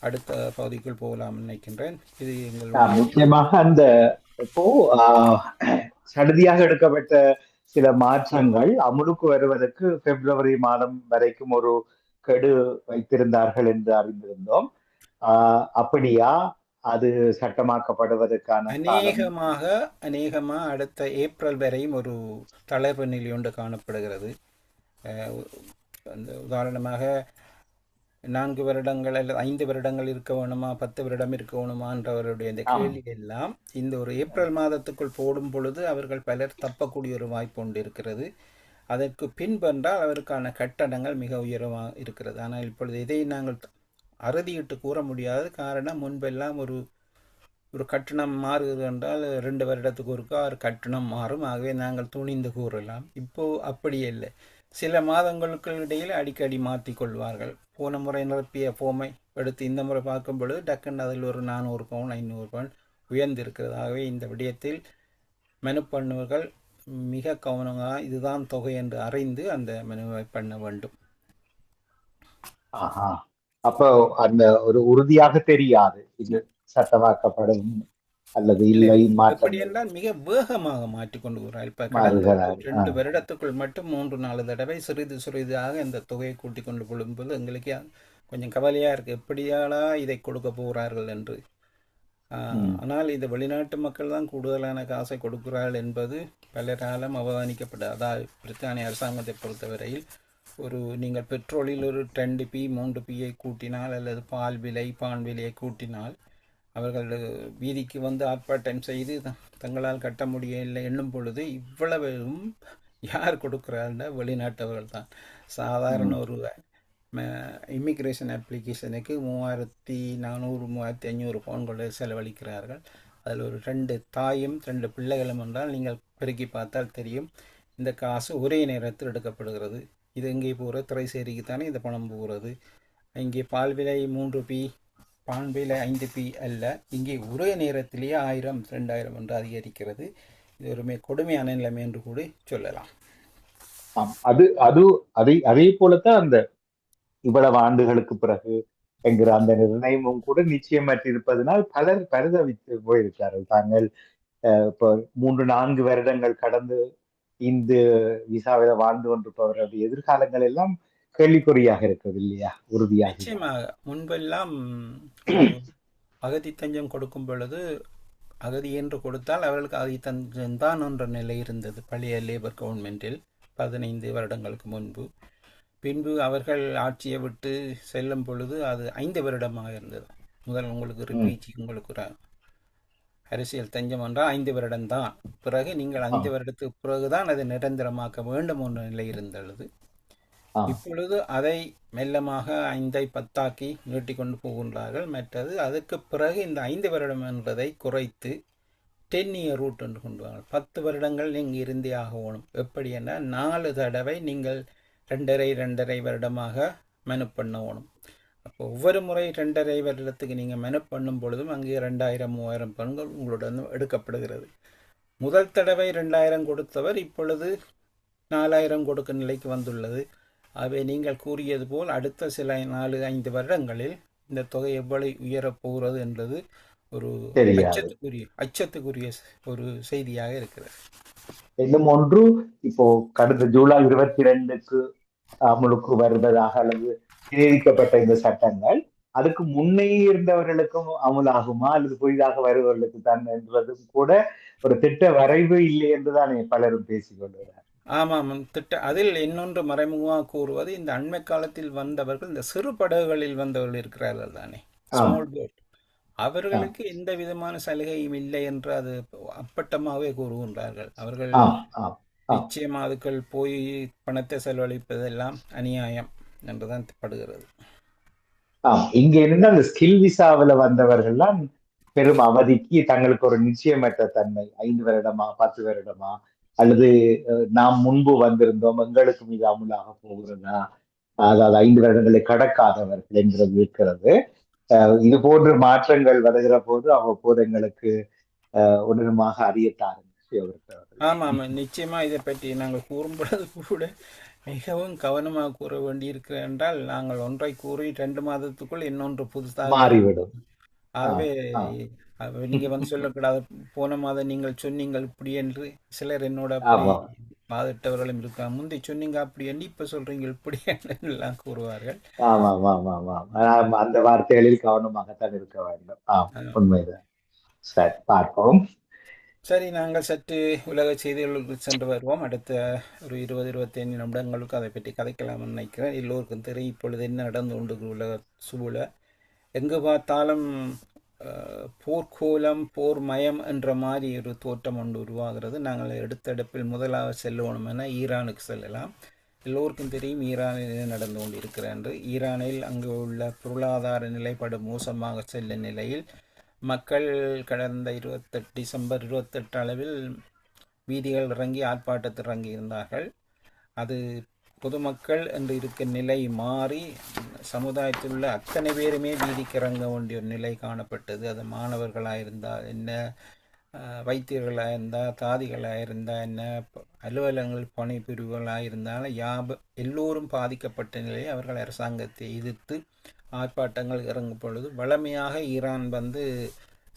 Speaker 4: அடுத்த பகுதிக்குள் போகலாம் நினைக்கின்றேன். இது
Speaker 5: முக்கியமாக அந்த இப்போ சடுதியாக எடுக்கப்பட்ட சில மாற்றங்கள் அமுலுக்கு வருவதற்கு பிப்ரவரி மாதம் வரைக்கும் ஒரு கெடு வைத்திருந்தார்கள் என்று அறிந்திருந்தோம். அப்படியா அது சட்டமாக்கப்படுவதற்கான காலம்?
Speaker 4: அநேகமாக அடுத்த ஏப்ரல் வரையும் ஒரு தளர்வு நிலை ஒன்று காணப்படுகிறது. அந்த உதாரணமாக 4 வருடங்கள் அல்லது 5 வருடங்கள் இருக்க வேணுமா, 10 வருடம் இருக்க வேணுமான்றவருடைய இந்த கேள்வி எல்லாம் இந்த ஒரு ஏப்ரல் மாதத்துக்குள் போடும் பொழுது அவர்கள் பலர் தப்பக்கூடிய ஒரு வாய்ப்பு ஒன்று இருக்கிறது. அதற்கு பின்பென்றால் அவருக்கான கட்டணங்கள் மிக உயரமாக இருக்கிறது. ஆனால் இப்பொழுது இதை நாங்கள் அறுதியிட்டு கூற முடியாது. காரணம், முன்பெல்லாம் ஒரு கட்டணம் மாறுகிறது என்றால் 2 வருடத்துக்கு ஒருக்கா ஒரு கட்டணம் மாறும். ஆகவே நாங்கள் துணிந்து கூறலாம். இப்போ அப்படியே இல்லை, சில மாதங்களுக்கு இடையில் அடிக்கடி மாற்றி கொள்வார்கள். போன முறை நிரப்பிய ஃபோமை எடுத்து இந்த முறை பார்க்கும் பொழுது டக்குன்னு அதில் ஒரு 400 பவுன் 500 பவுன் உயர்ந்திருக்கிறது. ஆகவே இந்த விடயத்தில் மெனு பண்ணுவர்கள் மிக கவனமாக இதுதான் தொகை என்று அறிந்து அந்த மெனுவை பண்ண வேண்டும்.
Speaker 5: ஆஹா. அப்போ அந்த ஒரு உறுதியாக தெரியாது இது சட்டமாக்கப்படும் அல்லது இல்லை
Speaker 4: எப்படி
Speaker 5: மாற்றம்
Speaker 4: என்றால் மிக வேகமாக மாற்றிக்கொண்டு வருகிறார். இப்ப கடந்த
Speaker 5: மாறுகிறார்.
Speaker 4: 2 வருடத்துக்குள் மட்டும் 3-4 தடவை சிறிது சிறிதாக இந்த தொகையை கூட்டிக் கொண்டு கொள்ளும்போது எங்களுக்கு கொஞ்சம் கவலையா இருக்கு, எப்படியாளா இதை கொடுக்க போகிறார்கள் என்று. ஆனால் இந்த வெளிநாட்டு மக்கள் தான் கூடுதலான காசை கொடுக்கிறார்கள் என்பது பலராலும் அவதானிக்கப்பட்டது. அதாவது பிரித்தானிய அரசாங்கத்தை பொறுத்தவரையில் நீங்கள் பெட்ரோலில் ஒரு 2p 3pயை கூட்டினால் அல்லது பால் விலையை கூட்டினால் அவர்கள் வீதிக்கு வந்து ஆர்ப்பாட்டம் செய்து தங்களால் கட்ட முடியவில்லை என்னும் பொழுது இவ்வளவும் யார் கொடுக்கிறாருன்னா வெளிநாட்டவர்கள் தான். சாதாரண ஒரு இமிக்ரேஷன் அப்ளிகேஷனுக்கு 3400 3500 பவுன்களை செலவழிக்கிறார்கள். அதில் ஒரு 2 தாயும் 2 பிள்ளைகளும் என்றால் நீங்கள் பெருக்கி பார்த்தால் தெரியும். இந்த காசு ஒரே நேரத்தில் எடுக்கப்படுகிறது. இது எங்கே போகிறது? திரைசேரிக்கு தானே இந்த பணம் போகிறது. இங்கே பால் விலை 3p பான் விலை 5p அல்ல, இங்கே ஒரே நேரத்திலேயே 1000 2000 என்று அதிகரிக்கிறது. இது ஒரு கொடுமையான நிலைமை என்று கூட சொல்லலாம்.
Speaker 5: அதே போலத்தான் அந்த இவ்வளவு ஆண்டுகளுக்கு பிறகு என்கிற அந்த நிர்ணயமும் கூட நிச்சயமற்றிருப்பதனால் பலர் பரிதவித்து போயிருக்கிறார்கள். தாங்கள் இப்போ 3-4 வருடங்கள் கடந்து இந்த விசாவில வாழ்ந்து கொண்டிருப்பவர்களுடைய எதிர்காலங்கள் எல்லாம் கேள்விக்குறியாக இருக்கிறது இல்லையா? உறுதியாக
Speaker 4: நிச்சயமாக. முன்பெல்லாம் அகதி தஞ்சம் கொடுக்கும் பொழுது அகதி என்று கொடுத்தால் அவர்களுக்கு அகதி தஞ்சம் தான் என்ற நிலை இருந்தது பழைய லேபர் கவர்மெண்டில் 15 வருடங்களுக்கு முன்பு. பின்பு அவர்கள் ஆட்சியை விட்டு செல்லும் பொழுது அது 5 வருடமாக இருந்தது. முதல் உங்களுக்கு ரிபீச்சி, உங்களுக்கு ஒரு அரசியல் தஞ்சம் என்றால் 5 வருடம் தான். பிறகு நீங்கள் 5 வருடத்துக்கு பிறகுதான் அதை நிரந்தரமாக்க வேண்டும் என்ற நிலை இருந்தது. இப்பொழுது அதை மெல்லமாக 5ஐ 10ஆக்கி நீட்டிக்கொண்டு போகின்றார்கள். மற்றது அதுக்கு பிறகு இந்த 5 வருடம் என்பதை குறைத்து 10 இயர் ரூட் என்று கொண்டு வாங்க. 10 வருடங்கள் நீங்கள் இருந்தே ஆகணும். எப்படி என்றால் 4 தடவை நீங்கள் 2.5 வருடமாக மெனு பண்ணணும். அப்போ ஒவ்வொரு முறை 2.5 வருடத்துக்கு நீங்கள் மெனு பண்ணும் பொழுதும் அங்கே 2000-3000 பவுன்கள் உங்களுடன் எடுக்கப்படுகிறது. முதல் தடவை 2000 கொடுத்தவர் இப்பொழுது 4000 கொடுக்கும் நிலைக்கு வந்துள்ளது. ஆகவே நீங்கள் கூறியது போல் அடுத்த சில 4-5 வருடங்களில் இந்த தொகை எவ்வளவு உயரப்போகிறது என்பது ஒரு அச்சத்துக்குரிய ஒரு செய்தியாக இருக்கிறது.
Speaker 5: இன்னும் ஒன்று, இப்போ கடந்த ஜூலை 22க்கு அமலுக்கு வருவதாக அல்லது நிர்ணயிக்கப்பட்ட இந்த சட்டங்கள் அதுக்கு முன்னே இருந்தவர்களுக்கும் அமலாகுமா அல்லது புதிதாக வருபவர்களுக்கு தான் என்பதும் கூட ஒரு திட்ட வரைவு இல்லை என்றுதான் பலரும் பேசிக்கொள்கிறார்.
Speaker 4: ஆமாம், அதில் இன்னொன்று மறைமுகமாக கூறுவது, இந்த அண்மை காலத்தில் வந்தவர்கள் இந்த சிறு படகுகளில் வந்தவர்கள் இருக்கிறார்கள் தானே, ஸ்மால் போட், அவர்களுக்கு எந்த விதமான சலுகையும் இல்லை என்று அது அப்பட்டமாகவே கூறுகின்றார்கள். அவர்கள் நிச்சயமாக அதுக்குள் போய் பணத்தை செலவழிப்பதெல்லாம் அநியாயம் என்றுதான் படுகிறது.
Speaker 5: இங்க இருந்து அந்த ஸ்கில் விசாவில் வந்தவர்கள்லாம் பெரும் அவதிக்கு தங்களுக்கு ஒரு நிச்சயமற்ற தன்மை, 5 வருடமா 10 வருடமா அல்லது நாம் முன்பு வந்திருந்தோம் எங்களுக்கு மீது அமுலாக போகிறதா, அதாவது 5 வருடங்களை கடக்காதவர்கள் என்கிறது இருக்கிறது. இது போன்ற மாற்றங்கள் வருகிற போது அவ்வப்போது எங்களுக்கு உடனமாக அறியத்தான்.
Speaker 4: ஆமாம், நிச்சயமா இதை பற்றி நாங்கள் கூறும்பொழுது கூட மிகவும் கவனமாக கூற வேண்டியிருக்கிற என்றால் நாங்கள் ஒன்றை கூறி 2 மாதத்துக்குள் இன்னொன்று புதுசாக
Speaker 5: மாறிவிடும்.
Speaker 4: ஆகவே நீங்க சொல்லக்கூடாது, போன மாதம் நீங்கள் சொன்னீங்கள் இப்படி என்று சிலர் என்னோட வாதிட்டவர்களும் இருக்காங்க. முந்தி சொன்னீங்க அப்படி என்ன இப்போ சொல்றீங்க இப்படி எல்லாம் கூறுவார்கள்.
Speaker 5: ஆமாம் ஆமாம் ஆமாம் அந்த வார்த்தைகளில் கவனமாகத்தான் இருக்க வேண்டும். உண்மைதான். சரி, பார்ப்போம்.
Speaker 4: சரி, நாங்கள் சற்று உலக செய்திகளுக்கு சென்று வருவோம். அடுத்த ஒரு 20-25 நிமிடங்களுக்கு அதை பற்றி கதைக்கலாம்னு நினைக்கிறேன். எல்லோருக்கும் தெரியும் இப்பொழுது என்ன நடந்து கொண்டு உலக சூழ. எங்கு பார்த்தாலும் போர்க்கோலம் போர் மயம் என்ற மாதிரி ஒரு தோற்றம் ஒன்று உருவாகிறது. நாங்கள் எடுத்தடுப்பில் முதலாவது செல்லணும் என ஈரானுக்கு செல்லலாம். எல்லோருக்கும் தெரியும் ஈரானில் என்ன நடந்து கொண்டு இருக்கிறது என்று. ஈரானில் அங்கு உள்ள பொருளாதார நிலைப்பாடு மோசமாக செல்லும் நிலையில் மக்கள் கடந்த டிசம்பர் 28 அளவில் வீதிகள் இறங்கி ஆர்ப்பாட்டத்தில் இறங்கி இருந்தார்கள். அது பொதுமக்கள் என்று இருக்க நிலை மாறி சமுதாயத்தில் உள்ள அத்தனை பேருமே வீதிக்கு இறங்க வேண்டிய ஒரு நிலை காணப்பட்டது. அது மாணவர்களாக இருந்தால் என்ன, வைத்தியர்களாக இருந்தால், தாதிகளாக இருந்தால் என்ன, அலுவலகங்கள் பணிபிரிவுகளாக இருந்தாலும் எல்லோரும் பாதிக்கப்பட்ட நிலையை அவர்கள் அரசாங்கத்தை எதிர்த்து ஆர்ப்பாட்டங்கள் இறங்கும் பொழுது வழமையாக ஈரான்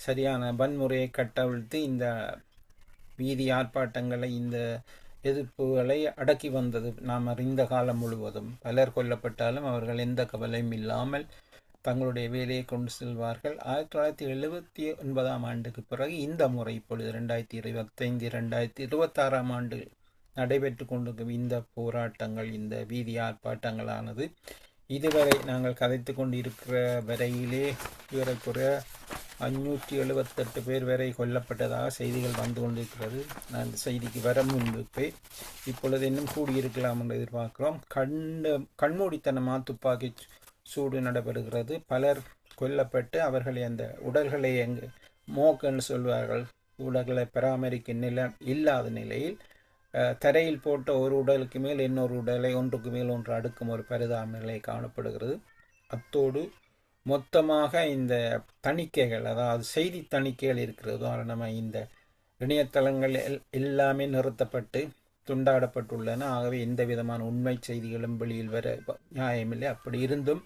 Speaker 4: சரியான வன்முறையை கட்டவிழ்த்து இந்த வீதி ஆர்ப்பாட்டங்களை இந்த எதிர்ப்புகளை அடக்கி வந்தது நாம் அறிந்த காலம் முழுவதும். பலர் கொல்லப்பட்டாலும் அவர்கள் எந்த கவலையும் இல்லாமல் தங்களுடைய வேலையை கொண்டு செல்வார்கள். 1979 ஆண்டுக்கு பிறகு இந்த முறை இப்பொழுது 2025-2026 ஆண்டு நடைபெற்று கொண்டிருக்கும் இந்த போராட்டங்கள், இந்த வீதி ஆர்ப்பாட்டங்களானது இதுவரை நாங்கள் கதைத்து கொண்டு இருக்கிற வரையிலே ஏறக்குறைய 578 பேர் வரை கொல்லப்பட்டதாக செய்திகள் வந்து கொண்டிருக்கிறது. நான் இந்த செய்திக்கு வர முன்பே இப்பொழுது இன்னும் கூடியிருக்கலாம் என்று எதிர்பார்க்கிறோம். கண்மூடித்தனமாக துப்பாக்கி சூடு நடைபெறுகிறது. பலர் கொல்லப்பட்டு அவர்களை அந்த உடல்களை மோக்கன்னு சொல்வார்கள், உடல்களை பராமரிக்க நிலம் இல்லாத நிலையில் தரையில் போட்ட ஒரு உடலுக்கு மேல் இன்னொரு உடலை ஒன்றுக்கு மேல் ஒன்று அடுக்கும் ஒரு பரிதாப நிலை காணப்படுகிறது. அத்தோடு மொத்தமாக இந்த தணிக்கைகள், அதாவது செய்தி தணிக்கைகள் இருக்கிறது. உதாரணமாக இந்த இணையதளங்கள் எல்லாமே நிறுத்தப்பட்டு துண்டாடப்பட்டுள்ளன. ஆகவே எந்த விதமான உண்மை செய்திகளும் வெளியில் வர நியாயமில்லை. அப்படி இருந்தும்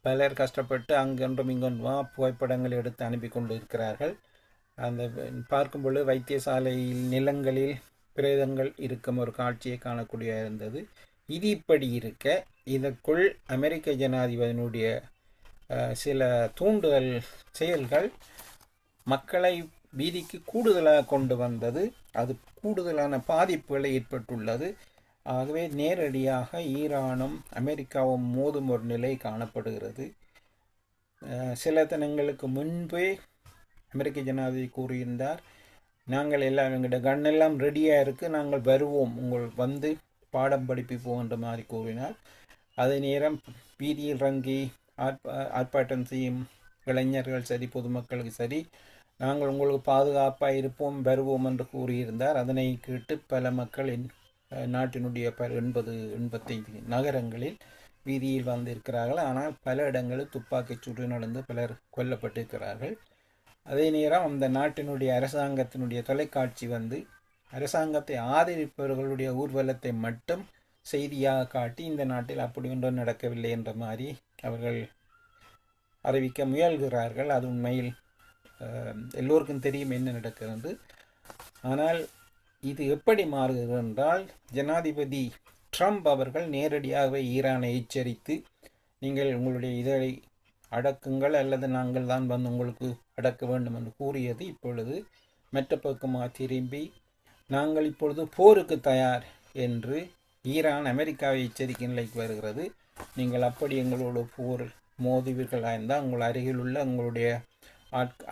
Speaker 4: பலர் கஷ்டப்பட்டு அங்கொன்றும் இங்கொன்றும் புகைப்படங்கள் எடுத்து அனுப்பி கொண்டு இருக்கிறார்கள். அந்த பார்க்கும்பொழுது வைத்தியசாலையில் நிலங்களில் பிரேதங்கள் இருக்கும் ஒரு காட்சியை காணக்கூடிய இருந்தது. இது இப்படி இருக்க இதற்குள் அமெரிக்க ஜனாதிபதியினுடைய சில தூண்டுதல் செயல்கள் மக்களை வீதிக்கு கூடுதலாக கொண்டு வந்தது. அது கூடுதலான பாதிப்புகளை ஏற்பட்டுள்ளது. ஆகவே நேரடியாக ஈரானும் அமெரிக்காவும் மோதும் ஒரு நிலை காணப்படுகிறது. சில தினங்களுக்கு முன்பே அமெரிக்க ஜனாதிபதி கூறியிருந்தார், நாங்கள் எல்லாம் எங்கள்கிட்ட கண்ணெல்லாம் ரெடியாக இருக்குது, நாங்கள் வருவோம், உங்கள் வந்து பாடம் படிப்பிப்போம் என்ற மாதிரி கூறினார். அதே நேரம் வீதியில் இறங்கி ஆர்ப்பாட்டம் செய்யும் இளைஞர்கள் சரி, பொதுமக்களுக்கு சரி, நாங்கள் உங்களுக்கு பாதுகாப்பாக இருப்போம் வருவோம் என்று கூறியிருந்தார். அதனை கேட்டு பல மக்கள் நாட்டினுடைய 85 நகரங்களில் வீதியில் வந்திருக்கிறார்கள். ஆனால் பல இடங்களில் துப்பாக்கிச் சூடு நடந்து பலர் கொல்லப்பட்டிருக்கிறார்கள். அதே நேரம் அந்த நாட்டினுடைய அரசாங்கத்தினுடைய தொலைக்காட்சி அரசாங்கத்தை ஆதரிப்பவர்களுடைய ஊர்வலத்தை மட்டும் செய்தியாக காட்டி இந்த நாட்டில் அப்படி ஒன்றும் நடக்கவில்லை என்ற மாதிரி அவர்கள் அறிவிக்க முயல்கிறார்கள். அது உண்மையில் எல்லோருக்கும் தெரியும் என்ன நடக்கிறது. ஆனால் இது எப்படி மாறுகிறது என்றால், ஜனாதிபதி ட்ரம்ப் அவர்கள் நேரடியாகவே ஈரானை எச்சரித்து, நீங்கள் உங்களுடைய இதை அடக்குங்கள் அல்லது நாங்கள் தான் உங்களுக்கு அடக்க வேண்டும் என்று கூறியது இப்பொழுது மற்ற பக்கமாக திரும்பி, நாங்கள் இப்பொழுது போருக்கு தயார் என்று ஈரான் அமெரிக்காவை எச்சரிக்கை நிலைக்கு வருகிறது. நீங்கள் அப்படி எங்களோட போர் மோதுவீர்களாக இருந்தால் உங்கள் அருகில் உள்ள உங்களுடைய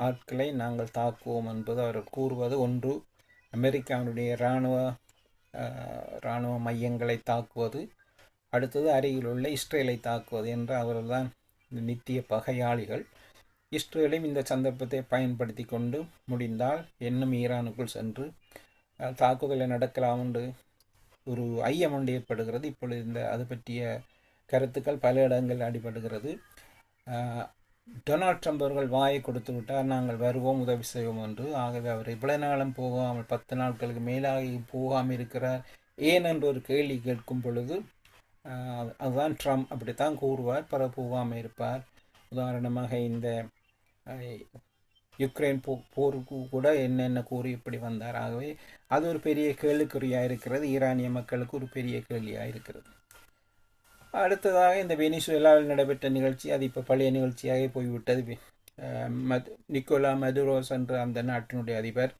Speaker 4: ஆட்களை நாங்கள் தாக்குவோம் என்பது அவர்கள் கூறுவது. ஒன்று, அமெரிக்காவுடைய இராணுவ மையங்களை தாக்குவது, அடுத்தது அருகில் உள்ள இஸ்ரேலை தாக்குவது என்று அவர்கள்தான் நித்திய பகையாளிகள். இஸ்ரேலும் இந்த சந்தர்ப்பத்தை பயன்படுத்தி கொண்டு முடிந்தால் இன்னும் ஈரானுக்குள் சென்று தாக்குதலை நடக்கலாம் என்று ஒரு ஐயம் ஒன்று ஏற்படுகிறது. இப்பொழுது அது பற்றிய கருத்துக்கள் பல இடங்கள் அடிபடுகிறது. டொனால்ட் ட்ரம்ப் அவர்கள் வாயை கொடுத்து விட்டார், நாங்கள் வருவோம், உதவி செய்வோம் என்று. ஆகவே அவர் இவ்வளவு நாளும் போகாமல் 10 நாட்களுக்கு மேலாக போகாமல் இருக்கிறார் ஏன் என்று ஒரு கேள்வி கேட்கும் பொழுது அதுதான் ட்ரம்ப் அப்படித்தான் கூறுவார், பிற போகாமல் இருப்பார். உதாரணமாக இந்த யுக்ரைன் போருக்கு கூட என்னென்ன கூறி இப்படி வந்தார். ஆகவே அது ஒரு பெரிய கேள்விக்குறியாக இருக்கிறது, ஈரானிய மக்களுக்கு ஒரு பெரிய கேள்வியாக இருக்கிறது. அடுத்ததாக இந்த வெனிசுவேலாவில் நடைபெற்ற நிகழ்ச்சி, அது இப்போ பழைய நிகழ்ச்சியாக போய்விட்டது. நிக்கோலா மதுரோஸ் என்ற அந்த நாட்டினுடைய அதிபர்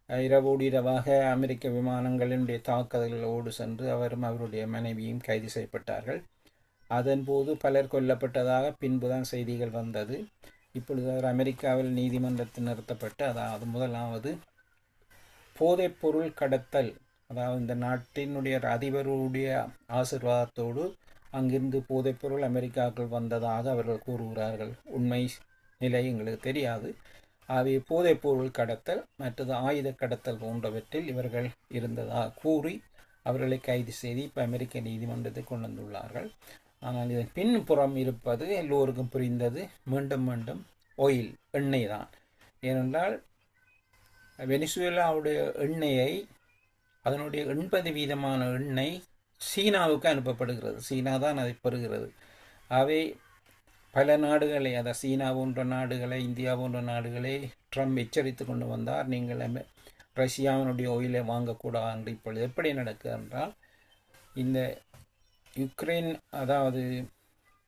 Speaker 4: இரவோடு இரவாக அமெரிக்க விமானங்களினுடைய தாக்குதல்களோடு சென்று அவரும் அவருடைய மனைவியும் கைது செய்யப்பட்டார்கள். அதன்போது பலர் கொல்லப்பட்டதாக பின்புதான் செய்திகள் வந்தது. இப்பொழுது அவர் அமெரிக்காவில் நீதிமன்றத்தில் நிறுத்தப்பட்டு, அதாவது முதலாவது போதைப்பொருள் கடத்தல், அதாவது இந்த நாட்டினுடைய அதிபருடைய ஆசீர்வாதத்தோடு அங்கிருந்து போதைப்பொருள் அமெரிக்காவுக்குள் வந்ததாக அவர்கள் கூறுகிறார்கள். உண்மை நிலை எங்களுக்கு தெரியாது. ஆகவே போதைப்பொருள் கடத்தல் மற்றது ஆயுத கடத்தல் போன்றவற்றில் இவர்கள் இருந்ததாக கூறி அவர்களை கைது செய்து இப்போ அமெரிக்க நீதிமன்றத்தை கொண்டு வந்துள்ளார்கள். ஆனால் இதன் பின்புறம் இருப்பது எல்லோருக்கும் புரிந்தது, மீண்டும் மீண்டும் ஆயில், எண்ணெய் தான். ஏனென்றால் வெனிசுவேலாவுடைய எண்ணெயை, அதனுடைய 80% எண்ணெய் சீனாவுக்கு அனுப்பப்படுகிறது. சீனா தான் அதை பெறுகிறது. அவை பல நாடுகளை, அதாவது சீனா போன்ற நாடுகளை, இந்தியா போன்ற நாடுகளை ட்ரம்ப் எச்சரித்து கொண்டு வந்தார், நீங்கள் ரஷ்யாவினுடைய ஆயிலை வாங்கக்கூடாது என்று. இப்பொழுது எப்படி நடக்குது என்றால், இந்த யுக்ரைன், அதாவது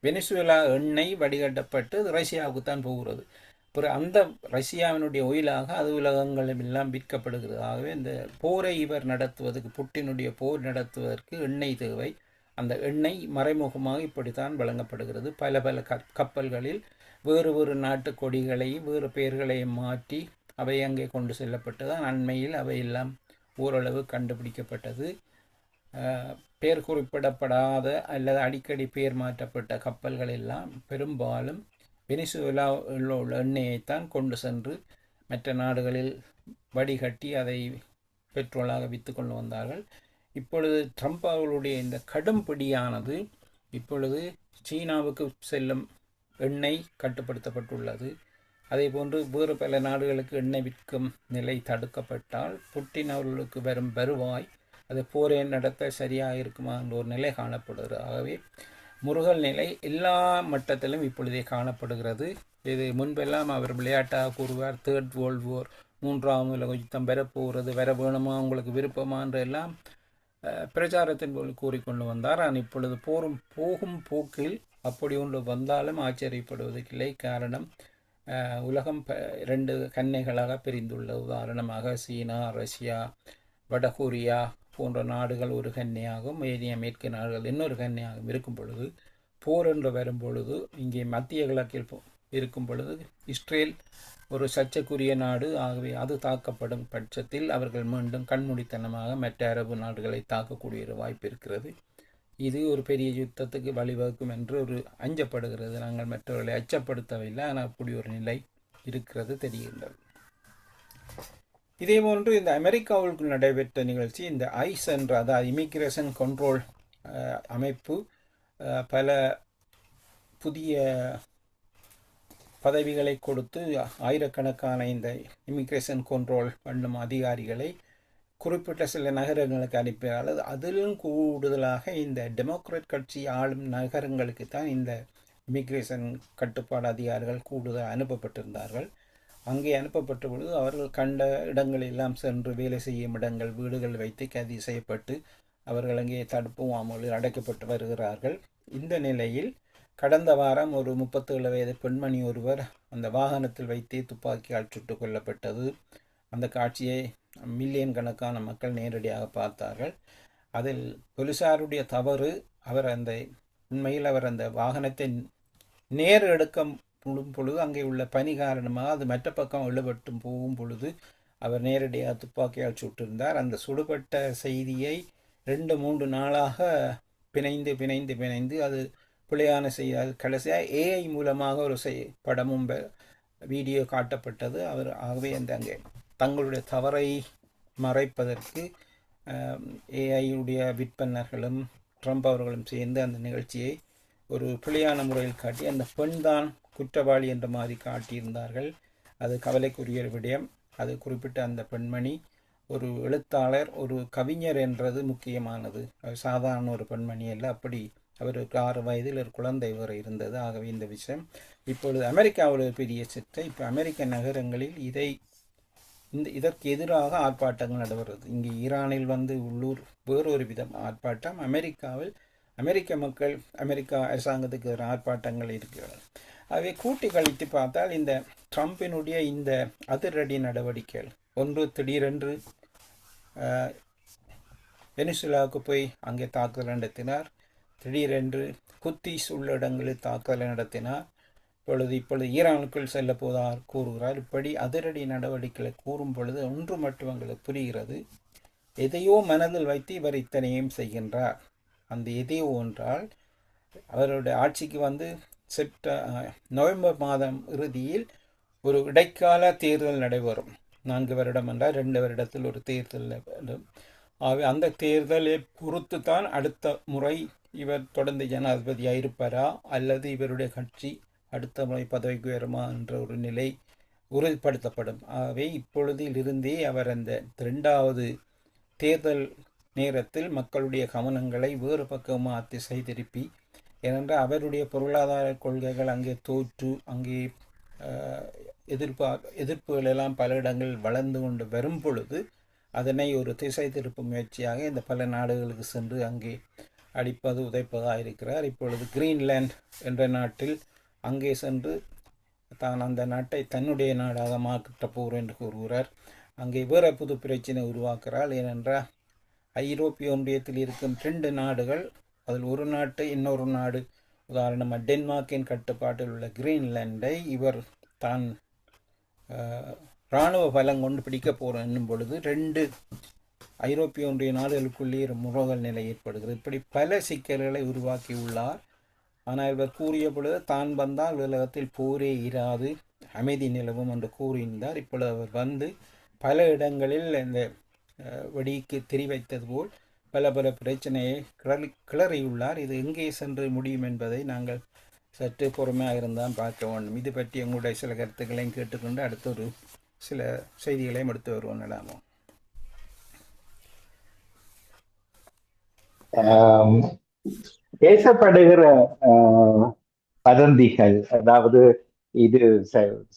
Speaker 4: வெனிசுவேலா எண்ணெய் வடிகட்டப்பட்டு ரஷ்யாவுக்கு தான் போகிறது. அப்புறம் அந்த ரஷ்யாவினுடைய ஆயிலாக அது உலகங்களும் எல்லாம் விற்கப்படுகிறது. ஆகவே இந்த போரை இவர் நடத்துவதற்கு, புட்டினுடைய போர் நடத்துவதற்கு எண்ணெய் தேவை. அந்த எண்ணெய் மறைமுகமாக இப்படித்தான் வழங்கப்படுகிறது. பல பல கப்பல்களில் வேறு வேறு நாட்டு கொடிகளையும் வேறு பெயர்களையும் மாற்றி அவை அங்கே கொண்டு செல்லப்பட்டு தான் அண்மையில் அவையெல்லாம் ஓரளவு கண்டுபிடிக்கப்பட்டது. பெயர் குறிப்பிடப்படாத அல்லது அடிக்கடி பெயர் மாற்றப்பட்ட கப்பல்கள் எல்லாம் பெரும்பாலும் வெனிசுவேலாவில் உள்ள எண்ணெயைத்தான் கொண்டு சென்று மற்ற நாடுகளில் வடிகட்டி அதை பெட்ரோலாக விற்று கொண்டு வந்தார்கள். இப்பொழுது ட்ரம்ப் அவர்களுடைய இந்த கடும் பிடியானது இப்பொழுது சீனாவுக்கு செல்லும் எண்ணெய் கட்டுப்படுத்தப்பட்டுள்ளது. அதே போன்று வேறு பல நாடுகளுக்கு எண்ணெய் விற்கும் நிலை தடுக்கப்பட்டால் புட்டின் அவர்களுக்கு வரும் வருவாய், அது போரை நடத்த சரியாக இருக்குமா என்ற ஒரு நிலை காணப்படுகிறது. ஆகவே முருகல் நிலை எல்லா மட்டத்திலும் இப்பொழுதே காணப்படுகிறது. இது முன்பெல்லாம் அவர் விளையாட்டாக கூறுவார், தேர்ட் வேர்ல்ட் வார், 3ஆம் உலக யுத்தம் வரப்போகிறது, வர வேணுமா, உங்களுக்கு விருப்பமா என்றெல்லாம் பிரச்சாரத்தின் போல் கூறிக்கொண்டு வந்தார். ஆனால் இப்பொழுது போகும் போக்கில் அப்படி ஒன்று வந்தாலும் ஆச்சரியப்படுவதற்கில்லை. காரணம், உலகம் 2 கன்னைகளாக பிரிந்துள்ள. உதாரணமாக சீனா, ரஷ்யா, வடகொரியா போன்ற நாடுகள் ஒரு கன்னியாகவும் ஏனைய மேற்கு நாடுகள் இன்னொரு கன்னியாகவும் இருக்கும் பொழுது, போர் என்று வரும் பொழுது, இங்கே மத்திய கிழக்கில் இருக்கும் பொழுது இஸ்ரேல் ஒரு சர்ச்சைக்குரிய நாடு. ஆகவே அது தாக்கப்படும் பட்சத்தில் அவர்கள் மீண்டும் கண்மூடித்தனமாக மற்ற அரபு நாடுகளை தாக்கக்கூடிய ஒரு வாய்ப்பு இருக்கிறது. இது ஒரு பெரிய யுத்தத்துக்கு வழிவகுக்கும் என்று ஒரு அஞ்சப்படுகிறது. நாங்கள் மற்றவர்களை அச்சப்படுத்தவில்லை, ஆனால் அப்படி ஒரு நிலை இருக்கிறது தெரிகின்றது. இதேபோன்று இந்த அமெரிக்காவுக்கு நடைபெற்ற நிகழ்ச்சி, இந்த ஐஸ் என்ற, அதாவது இமிக்ரேஷன் கண்ட்ரோல் அமைப்பு பல புதிய பதவிகளை கொடுத்து ஆயிரக்கணக்கான இந்த இமிக்ரேஷன் கண்ட்ரோல் பண்ணும் அதிகாரிகளை குறிப்பிட்ட சில நகரங்களுக்கு அனுப்பினாலும் அதிலும் கூடுதலாக இந்த டெமோக்ராட் கட்சி ஆளும் நகரங்களுக்கு தான் இந்த இமிக்ரேஷன் கட்டுப்பாடு அதிகாரிகள் கூடுதல் அனுப்பப்பட்டிருந்தார்கள். அங்கே அனுப்பப்பட்ட பொழுது அவர்கள் கண்ட இடங்களெல்லாம் சென்று வேலை செய்யும் இடங்கள், வீடுகள் வைத்து கைது செய்யப்பட்டு அவர்கள் அங்கே தடுப்பு முகாம்களில் அடைக்கப்பட்டு வருகிறார்கள். இந்த நிலையில் கடந்த வாரம் ஒரு 37 வயது பெண்மணி ஒருவர் அந்த வாகனத்தில் வைத்தே துப்பாக்கியால் சுட்டுக் கொல்லப்பட்டது. அந்த காட்சியை மில்லியன் கணக்கான மக்கள் நேரடியாக பார்த்தார்கள். அதில் போலீசாருடைய தவறு, உண்மையில் அவர் அந்த வாகனத்தை நேர் எடுக்க பொழுது அங்கே உள்ள பனி காரணமாக அது மற்ற பக்கம் இழுபட்டு போகும் பொழுது அவர் நேரடியாக துப்பாக்கியால் சுட்டிருந்தார். அந்த சுடுபட்ட செய்தியை 2-3 நாளாக பிணைந்து அது பிழையான செய்தி, கடைசியாக ஏஐ மூலமாக ஒரு படமும் வீடியோ காட்டப்பட்டது. ஆகவே அங்கே தங்களுடைய தவறை மறைப்பதற்கு ஏஐயுடைய விற்பனர்களும் ட்ரம்ப் அவர்களும் சேர்ந்து அந்த நிகழ்ச்சியை ஒரு பிழையான முறையில் காட்டி அந்த பெண் தான் குற்றவாளி என்ற மாதிரி காட்டியிருந்தார்கள். அது கவலைக்குரிய விடயம். அது குறிப்பிட்ட அந்த பெண்மணி ஒரு எழுத்தாளர், ஒரு கவிஞர் என்றது முக்கியமானது. சாதாரண ஒரு பெண்மணி அல்ல. அப்படி அவருக்கு 6 வயதில் ஒரு குழந்தை வேறு இருந்தது. ஆகவே இந்த விஷயம் இப்பொழுது அமெரிக்காவில் ஒரு பெரிய சர்ச்சை. இப்போ அமெரிக்க நகரங்களில் இதற்கு எதிராக ஆர்ப்பாட்டங்கள் நடைபெறுகிறது. இங்கே ஈரானில் உள்ளூர் வேறொரு விதம் ஆர்ப்பாட்டம், அமெரிக்காவில் அமெரிக்க மக்கள் அமெரிக்கா அரசாங்கத்துக்கு ஒரு ஆர்ப்பாட்டங்கள் இருக்கிறது. அவை கூட்டி கழித்து பார்த்தால் இந்த ட்ரம்பினுடைய இந்த அதிரடி நடவடிக்கைகள், ஒன்று திடீரென்று வெனிசுலாவுக்கு போய் அங்கே தாக்குதல் நடத்தினார், திடீரென்று குத்தீஸ் உள்ள இடங்களில் தாக்குதல் நடத்தினார், இப்பொழுது ஈரானுக்குள் செல்ல போதார் கூறுகிறார். இப்படி அதிரடி நடவடிக்கைகளை கூறும் பொழுது ஒன்று மட்டும் எங்களுக்கு புரிகிறது, எதையோ மனதில் வைத்து இவர் இத்தனையும் செய்கின்றார். அந்த எதையோ என்றால் அவருடைய ஆட்சிக்கு நவம்பர் மாதம் இறுதியில் ஒரு இடைக்கால தேர்தல் நடைபெறும். 4 வருடம் என்றால் 2 வருடத்தில் ஒரு தேர்தல் நடைபெறும். ஆகவே அந்த தேர்தலை பொறுத்து தான் அடுத்த முறை இவர் தொடர்ந்து ஜனாதிபதியாக இருப்பாரா அல்லது இவருடைய கட்சி அடுத்த முறை பதவிக்கு வருமா என்ற ஒரு நிலை உறுதிப்படுத்தப்படும். ஆகவே இப்பொழுதிலிருந்தே அவர் அந்த 2வது தேர்தல் நேரத்தில் மக்களுடைய கவனங்களை வேறு பக்கமாக திசை திருப்பி, ஏனென்றால் அவருடைய பொருளாதார கொள்கைகள் அங்கே தோற்று அங்கே எதிர்ப்புகள் எல்லாம் பல இடங்களில் வளர்ந்து கொண்டு வரும் பொழுது அதனை ஒரு திசை திருப்பும் முயற்சியாக இந்த பல நாடுகளுக்கு சென்று அங்கே அடிப்பது உதைப்பதாக இருக்கிறார். இப்பொழுது கிரீன்லாந்து என்ற நாட்டில் அங்கே சென்று தான் அந்த நாட்டை தன்னுடைய நாடாக மாற்றப் போகிறேன் என்று கூறுகிறார். அங்கே வேறு புது பிரச்சனை உருவாக்குகிறார். ஏனென்றால் ஐரோப்பிய ஒன்றியத்தில் இருக்கும் 2 நாடுகள், அதில் ஒரு நாட்டு இன்னொரு நாடு, உதாரணமாக டென்மார்க்கின் கட்டுப்பாட்டில் உள்ள கிரீன்லாண்டை இவர் தான் இராணுவ பலம் கொண்டு பிடிக்க போகிறோம் என்னும் பொழுது 2 ஐரோப்பிய ஒன்றிய நாடுகளுக்குள்ளே ஒரு முறகல் நிலை ஏற்படுகிறது. இப்படி பல சிக்கல்களை உருவாக்கியுள்ளார். ஆனால் இவர் கூறிய பொழுது தான் வந்தால் உலகத்தில் போரே இராது, அமைதி நிலவும் என்று கூறியிருந்தார். இப்பொழுது அவர் பல இடங்களில் இந்த வெடிக்கு தெரிவைத்தது போல் பல பிரச்சனையை கிளறியுள்ளார். இது எங்கே சென்று முடியும் என்பதை நாங்கள் சற்று பொறுமையாக இருந்தால் பார்க்க வேண்டும். இது பற்றி எங்களுடைய சில கருத்துக்களையும் கேட்டுக்கொண்டு அடுத்த ஒரு சில செய்திகளையும் எடுத்து வருவோம். நலாமோ
Speaker 5: பேசப்படுகிற வதந்திகள், அதாவது இது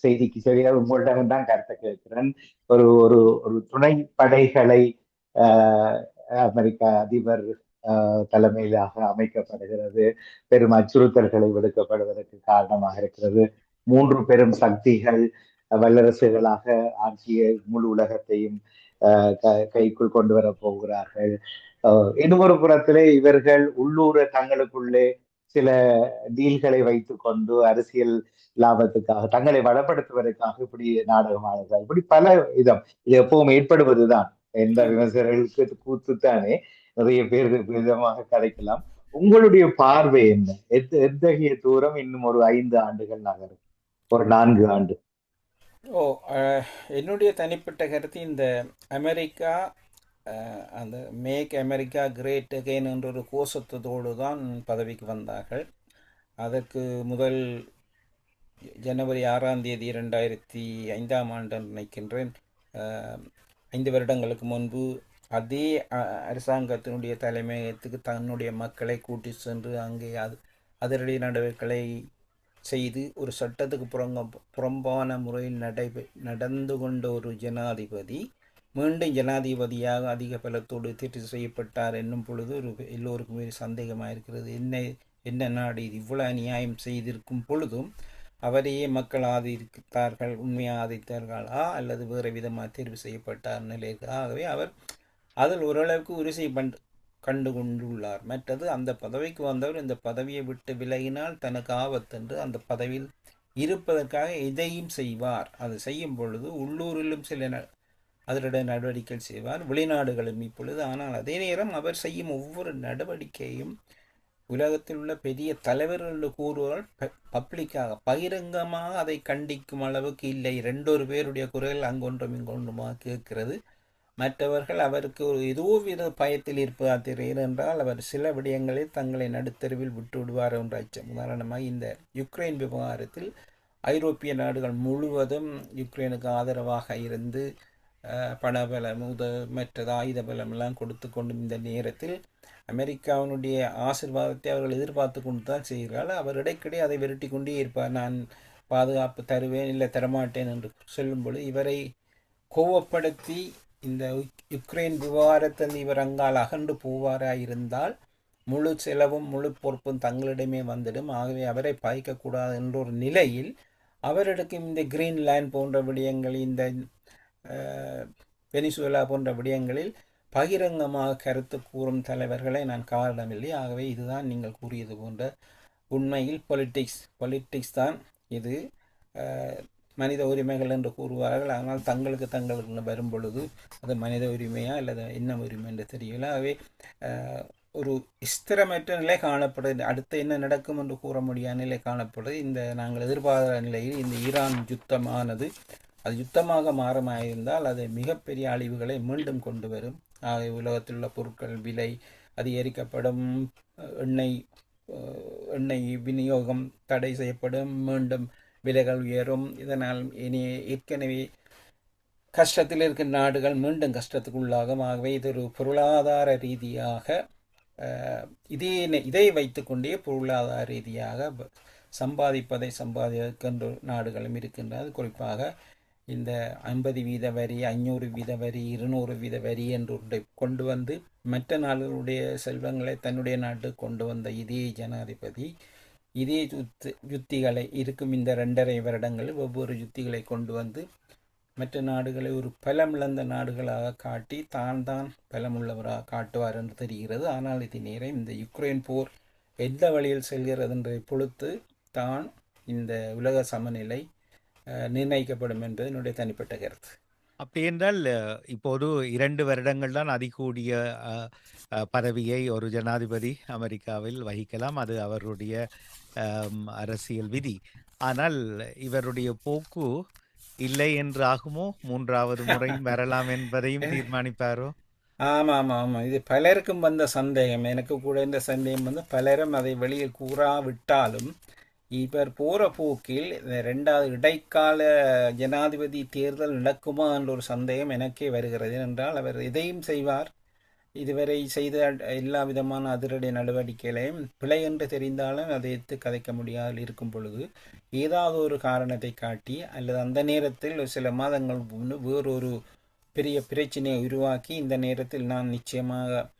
Speaker 5: செய்திக்கு சரியாக உங்களிடம் தான் கருத்தை கேட்கிறேன். ஒரு ஒரு ஒரு துணை படைகளை அமெரிக்க அதிபர் தலைமையிலாக அமைக்கப்படுகிறது, பெரும் அச்சுறுத்தல்களை விடுக்கப்படுவதற்கு காரணமாக இருக்கிறது. 3 பெரும் சக்திகள் வல்லரசுகளாக ஆட்சியை முழு உலகத்தையும் கைக்குள் கொண்டு வர போகிறார்கள். இன்னொரு புறத்திலே இவர்கள் உள்ளூர தங்களுக்குள்ளே சில டீல்களை வைத்துக் கொண்டு அரசியல் லாபத்துக்காக தங்களை வளப்படுத்துவதற்காக இப்படி நாடகமானது, இப்படி பல விதம் இது எப்பவும் ஏற்படுவதுதான். எந்த விமர்சகர்களுக்கு கூத்துத்தானே, நிறைய பேர் விதமாக கதைக்கலாம். உங்களுடைய பார்வை என்ன? எத்தகைய தூரம் இன்னும் ஒரு 5 ஆண்டுகள் நகரும், ஒரு 4 ஆண்டு?
Speaker 4: என்னுடைய தனிப்பட்ட கருத்து, இந்த அமெரிக்கா அந்த மேக் அமெரிக்கா கிரேட் அகெயின் என்ற ஒரு கோஷத்தோடு தான் பதவிக்கு வந்தார்கள். அதற்கு முதல் ஜனவரி 6ஆம் தேதி 2005ஆம் ஆண்டு நினைக்கின்றேன், 5 வருடங்களுக்கு முன்பு அதே அரசாங்கத்தினுடைய தலைமையகத்துக்கு தன்னுடைய மக்களை கூட்டி சென்று அங்கே அதிரடி நடவடிக்கைகளை செய்து ஒரு சட்டத்துக்கு புறம்பான முறையில் நடந்து கொண்ட ஒரு ஜனாதிபதி மீண்டும் ஜனாதிபதியாக அதிக பலத்தோடு தேர்வு செய்யப்பட்டார் என்னும் பொழுது எல்லோருக்குமே சந்தேகமாக இருக்கிறது. என்ன நாடு இது, இவ்வளவு அநியாயம் செய்திருக்கும் பொழுதும் அவரையே மக்கள் ஆதரித்தார்கள், உண்மையாக ஆதரித்தார்களா அல்லது வேறு விதமாக தேர்வு செய்யப்பட்டார் நிலையில். ஆகவே அவர் அதில் ஓரளவுக்கு உரிசை கண்டு கொண்டுள்ளார். மற்றது அந்த பதவிக்கு வந்தவர் இந்த பதவியை விட்டு விலகினால் தனக்கு ஆபத்தென்று அந்த பதவியில் இருப்பதற்காக எதையும் செய்வார். அது செய்யும் பொழுது உள்ளூரிலும் சில அதனுடைய நடவடிக்கை செய்வார், வெளிநாடுகளும் இப்பொழுது. ஆனால் அதே நேரம் அவர் செய்யும் ஒவ்வொரு நடவடிக்கையும் உலகத்தில் உள்ள பெரிய தலைவர்கள் கூறுவார்கள் பப்ளிக்காக பகிரங்கமாக அதை கண்டிக்கும் அளவுக்கு இல்லை. 2 பேருடைய குரல் அங்கொன்றும் இங்கொன்றுமாக கேட்கிறது. மற்றவர்கள் அவருக்கு ஏதோ வித பயத்தில் இருப்பதாக தெரிகிறது என்றால் அவர் சில விடயங்களில் தங்களை நடுத்தருவில் விட்டு விடுவார் என்ற அச்சம். உதாரணமாக இந்த யுக்ரைன் விவகாரத்தில் ஐரோப்பிய நாடுகள் முழுவதும் யுக்ரைனுக்கு ஆதரவாக இருந்து பணபலம் மற்றது ஆயுத பலம் எல்லாம் கொடுத்து கொண்டும் இந்த நேரத்தில் அமெரிக்காவினுடைய ஆசீர்வாதத்தை அவர்கள் எதிர்பார்த்து கொண்டு தான் செய்கிறார்கள். அவர் இடைக்கிடையே அதை விரட்டி கொண்டே இருப்பார். நான் பாதுகாப்பு தருவேன் இல்லை தரமாட்டேன் என்று சொல்லும்பொழுது இவரை கோவப்படுத்தி இந்த யுக்ரைன் விவகாரத்தில் இவர் அங்கால் அகன்று போவாராயிருந்தால் முழு செலவும் முழு பொறுப்பும் தங்களிடமே வந்துடும். ஆகவே அவரை பாய்க்கக்கூடாது என்ற ஒரு நிலையில் அவரிடக்கும் இந்த கிரீன்லேண்ட் போன்ற விடயங்கள், இந்த வெனிசுவேலா போன்ற விடயங்களில் பகிரங்கமாக கருத்து கூறும் தலைவர்களை நான் காரணமில்லை. ஆகவே இதுதான் நீங்கள் கூறியது போன்ற உண்மையில் பொலிட்டிக்ஸ் தான் இது. மனித உரிமைகள் என்று கூறுவார்கள். ஆனால் தங்களுக்கு வரும் பொழுது அது மனித உரிமையா அல்லது என்ன உரிமை என்று தெரியல. ஆகவே ஒரு ஸ்திரமற்ற நிலை காணப்படுது. அடுத்து என்ன நடக்கும் என்று கூற முடியாத நிலை காணப்படுது. இந்த நாங்கள் எதிர்பாராத நிலையில் இந்த ஈரான் யுத்தமானது அது யுத்தமாக மாறமாயிருந்தால் அது மிகப்பெரிய அழிவுகளை மீண்டும் கொண்டு வரும். ஆகவே உலகத்தில் உள்ள பொருட்கள் விலை அதிகரிக்கப்படும், எண்ணெய் விநியோகம் தடை செய்யப்படும், மீண்டும் விலைகள் உயரும். இதனால் இனி ஏற்கனவே கஷ்டத்தில் இருக்கிற நாடுகள் மீண்டும் கஷ்டத்துக்கு உள்ளாகும். ஆகவே இது ஒரு பொருளாதார ரீதியாக இதை வைத்துக்கொண்டே பொருளாதார ரீதியாக சம்பாதிக்கின்ற நாடுகளும் இருக்கின்றது. குறிப்பாக இந்த 50% வரி, 500% வரி, 200% வரி என்று கொண்டு வந்து மற்ற நாடுகளுடைய செல்வங்களை தன்னுடைய நாட்டுக்கு கொண்டு வந்த இதே ஜனாதிபதி இதே யுத்திகளை இருக்கும் இந்த 2.5 வருடங்களில் ஒவ்வொரு யுத்திகளை கொண்டு வந்து மற்ற நாடுகளை ஒரு பலமிழந்த நாடுகளாக காட்டி தான் பலமுள்ளவராக காட்டுவார் என்று தெரிகிறது. ஆனால் இது நேரம் இந்த யுக்ரைன் போர் எந்த வழியில் செல்கிறது என்பதை பொறுத்து தான் இந்த உலக சமநிலை நிர்ணயிக்கப்படும் என்பது என்னுடைய தனிப்பட்ட கருத்து.
Speaker 3: அப்படி என்றால் இப்போது 2 வருடங்கள் தான் அதிகூடிய பதவியை ஒரு ஜனாதிபதி அமெரிக்காவில் வகிக்கலாம். அது அவருடைய அரசியல் விதி. ஆனால் இவருடைய போக்கு இல்லை என்று ஆகுமோ? 3வது முறை வரலாம் என்பதையும் தீர்மானிப்பாரோ?
Speaker 4: ஆமாம். இது பலருக்கும் வந்த சந்தேகம். எனக்கு கூட இந்த சந்தேகம் வந்து பலரும் அதை வெளியில் கூறாவிட்டாலும் இவர் போற போக்கில் 2வது இடைக்கால ஜனாதிபதி தேர்தல் நடக்குமா என்ற ஒரு சந்தேகம் எனக்கே வருகிறது. என்றால் அவர் எதையும் செய்வார். இதுவரை செய்த எல்லா விதமான அதிரடி நடவடிக்கைகளையும் பிழை என்று தெரிந்தாலும் அதை எடுத்து கதைக்க முடியாது இருக்கும் பொழுது ஏதாவது ஒரு காரணத்தை காட்டி அல்லது அந்த நேரத்தில் சில மாதங்கள் முன்பு வேறொரு பெரிய பிரச்சனையை உருவாக்கி இந்த நேரத்தில் நான் நிச்சயமாக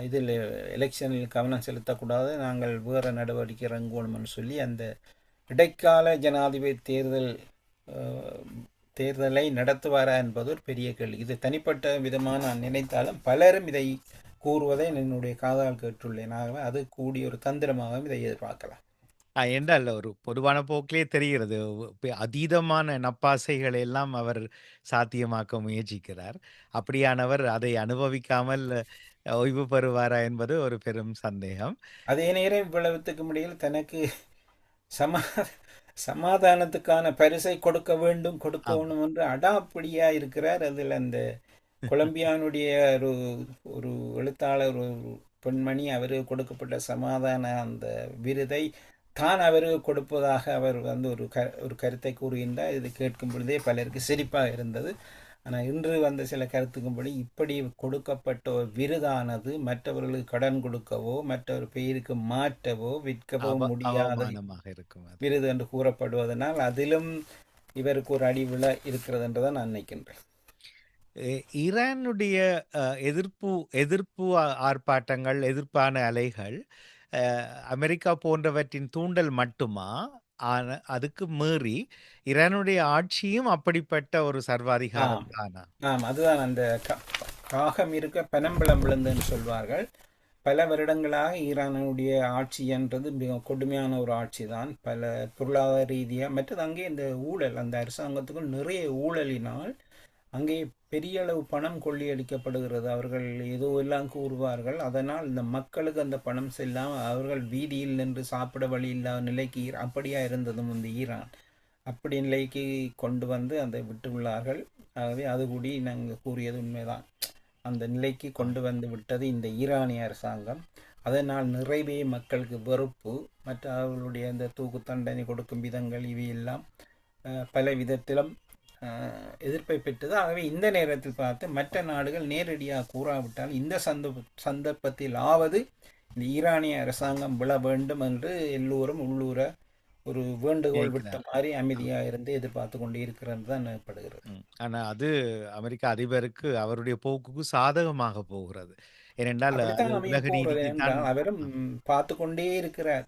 Speaker 4: இதில் எலெக்ஷனில் கவனம் செலுத்தக்கூடாது, நாங்கள் வேறு நடவடிக்கை இறங்குவோம்னு சொல்லி அந்த இடைக்கால ஜனாதிபதி தேர்தலை நடத்துவாரா என்பது ஒரு பெரிய கேள்வி. இது தனிப்பட்ட விதமாக நான் நினைத்தாலும் பலரும் இதை கூறுவதை என்னுடைய காதால் கேட்டுள்ளேன். ஆகவே அது கூடிய ஒரு தந்திரமாகவும் இதை எதிர்பார்க்கலாம்.
Speaker 3: என்றால் ஒரு பொதுவான போக்கிலே தெரிகிறது. அதீதமான நப்பாசைகளை எல்லாம் அவர் சாத்தியமாக்க முயற்சிக்கிறார். அப்படியானவர் அதை அனுபவிக்காமல் ஓய்வு பெறுவாரா என்பது ஒரு பெரும் சந்தேகம்.
Speaker 4: அதே நேரம் இவ்வளவுத்துக்கு முடியல தனக்கு சமாதானத்துக்கான பரிசை கொடுக்க வேணும் என்று அடாப்பிடியா இருக்கிறார். அதில் அந்த கொலம்பியானுடைய ஒரு எழுத்தாளர், ஒரு பெண்மணி, அவருக்கு கொடுக்கப்பட்ட சமாதான அந்த விருதை தான் அவருக்கு கொடுப்பதாக அவர் வந்து ஒரு கருத்தை கூறுகின்றார். இது கேட்கும் பொழுதே பலருக்கு சிரிப்பாக இருந்தது. ஆனால் இன்று வந்த சில கருத்துக்கும்படி இப்படி கொடுக்கப்பட்ட ஒரு விருதானது மற்றவர்களுக்கு கடன் கொடுக்கவோ மற்றவர் பெயருக்கு மாற்றவோ விற்கவோ முடியாத விருது என்று கூறப்படுவதனால் அதிலும் இவருக்கு ஒரு அடிவிழ இருக்கிறது என்றுதான் நான் நினைக்கின்றேன்.
Speaker 3: ஈரானுடைய எதிர்ப்பு ஆர்ப்பாட்டங்கள், எதிர்ப்பான அலைகள் அமெரிக்கா போன்றவற்றின் தூண்டல் மட்டுமா? அதுக்கு மீறி ஈரானுடைய ஆட்சியும் அப்படிப்பட்ட ஒரு சர்வாதிகாரம் தானா?
Speaker 4: அதுதான் அந்த காகம் இருக்க பனம்பழம் விழுந்துன்னு சொல்வார்கள். பல வருடங்களாக ஈரானுடைய ஆட்சி என்றது மிக கொடுமையான ஒரு ஆட்சி தான். பல பொருளாதார ரீதியாக மற்றது அங்கே இந்த ஊழல், அந்த அரசாங்கத்துக்கும் நிறைய ஊழலினால் அங்கே பெரிய அளவு பணம் கொள்ளையடிக்கப்படுகிறது. அவர்கள் ஏதோ எல்லாம் கூறுவார்கள். அதனால் இந்த மக்களுக்கு அந்த பணம் செல்லாமல் அவர்கள் வீதியில் நின்று சாப்பிட வழி இல்லாத நிலைக்கு அப்படியா இருந்ததும் இந்த ஈரான் அப்படி நிலைக்கு கொண்டு வந்து அதை விட்டுள்ளார்கள். ஆகவே அது கூடி நாங்கள் கூறியது உண்மைதான். அந்த நிலைக்கு கொண்டு வந்து விட்டது இந்த ஈரானிய அரசாங்கம். அதனால் நிறைவே மக்களுக்கு வெறுப்பு, மற்ற அவர்களுடைய இந்த தூக்கு தண்டனை கொடுக்கும் விதங்கள் இவையெல்லாம் பல விதத்திலும் எதிர்ப்பை பெற்றது. ஆகவே இந்த நேரத்தில் பார்த்து மற்ற நாடுகள் நேரடியாக கூறாவிட்டால் இந்த சந்தர்ப்பத்தில் ஆவது இந்த ஈரானிய அரசாங்கம் விழ வேண்டும் என்று எல்லோரும் உள்ளூர ஒரு வேண்டுகோள் விட்ட மாதிரி அமைதியாக இருந்து எதிர்பார்த்து கொண்டு இருக்கிறது தான் நினைப்படுகிறது.
Speaker 3: ஆனா அது அமெரிக்க அதிபருக்கு அவருடைய போக்குக்கு சாதகமாக போகிறது. ஏனென்றால்
Speaker 4: அப்படித்தான்
Speaker 3: அது
Speaker 4: அமைய
Speaker 3: உலக
Speaker 4: போகிறது
Speaker 3: நீதிக்கு தான்.
Speaker 4: என்றால் அவரும் பார்த்து கொண்டே இருக்கிறார்.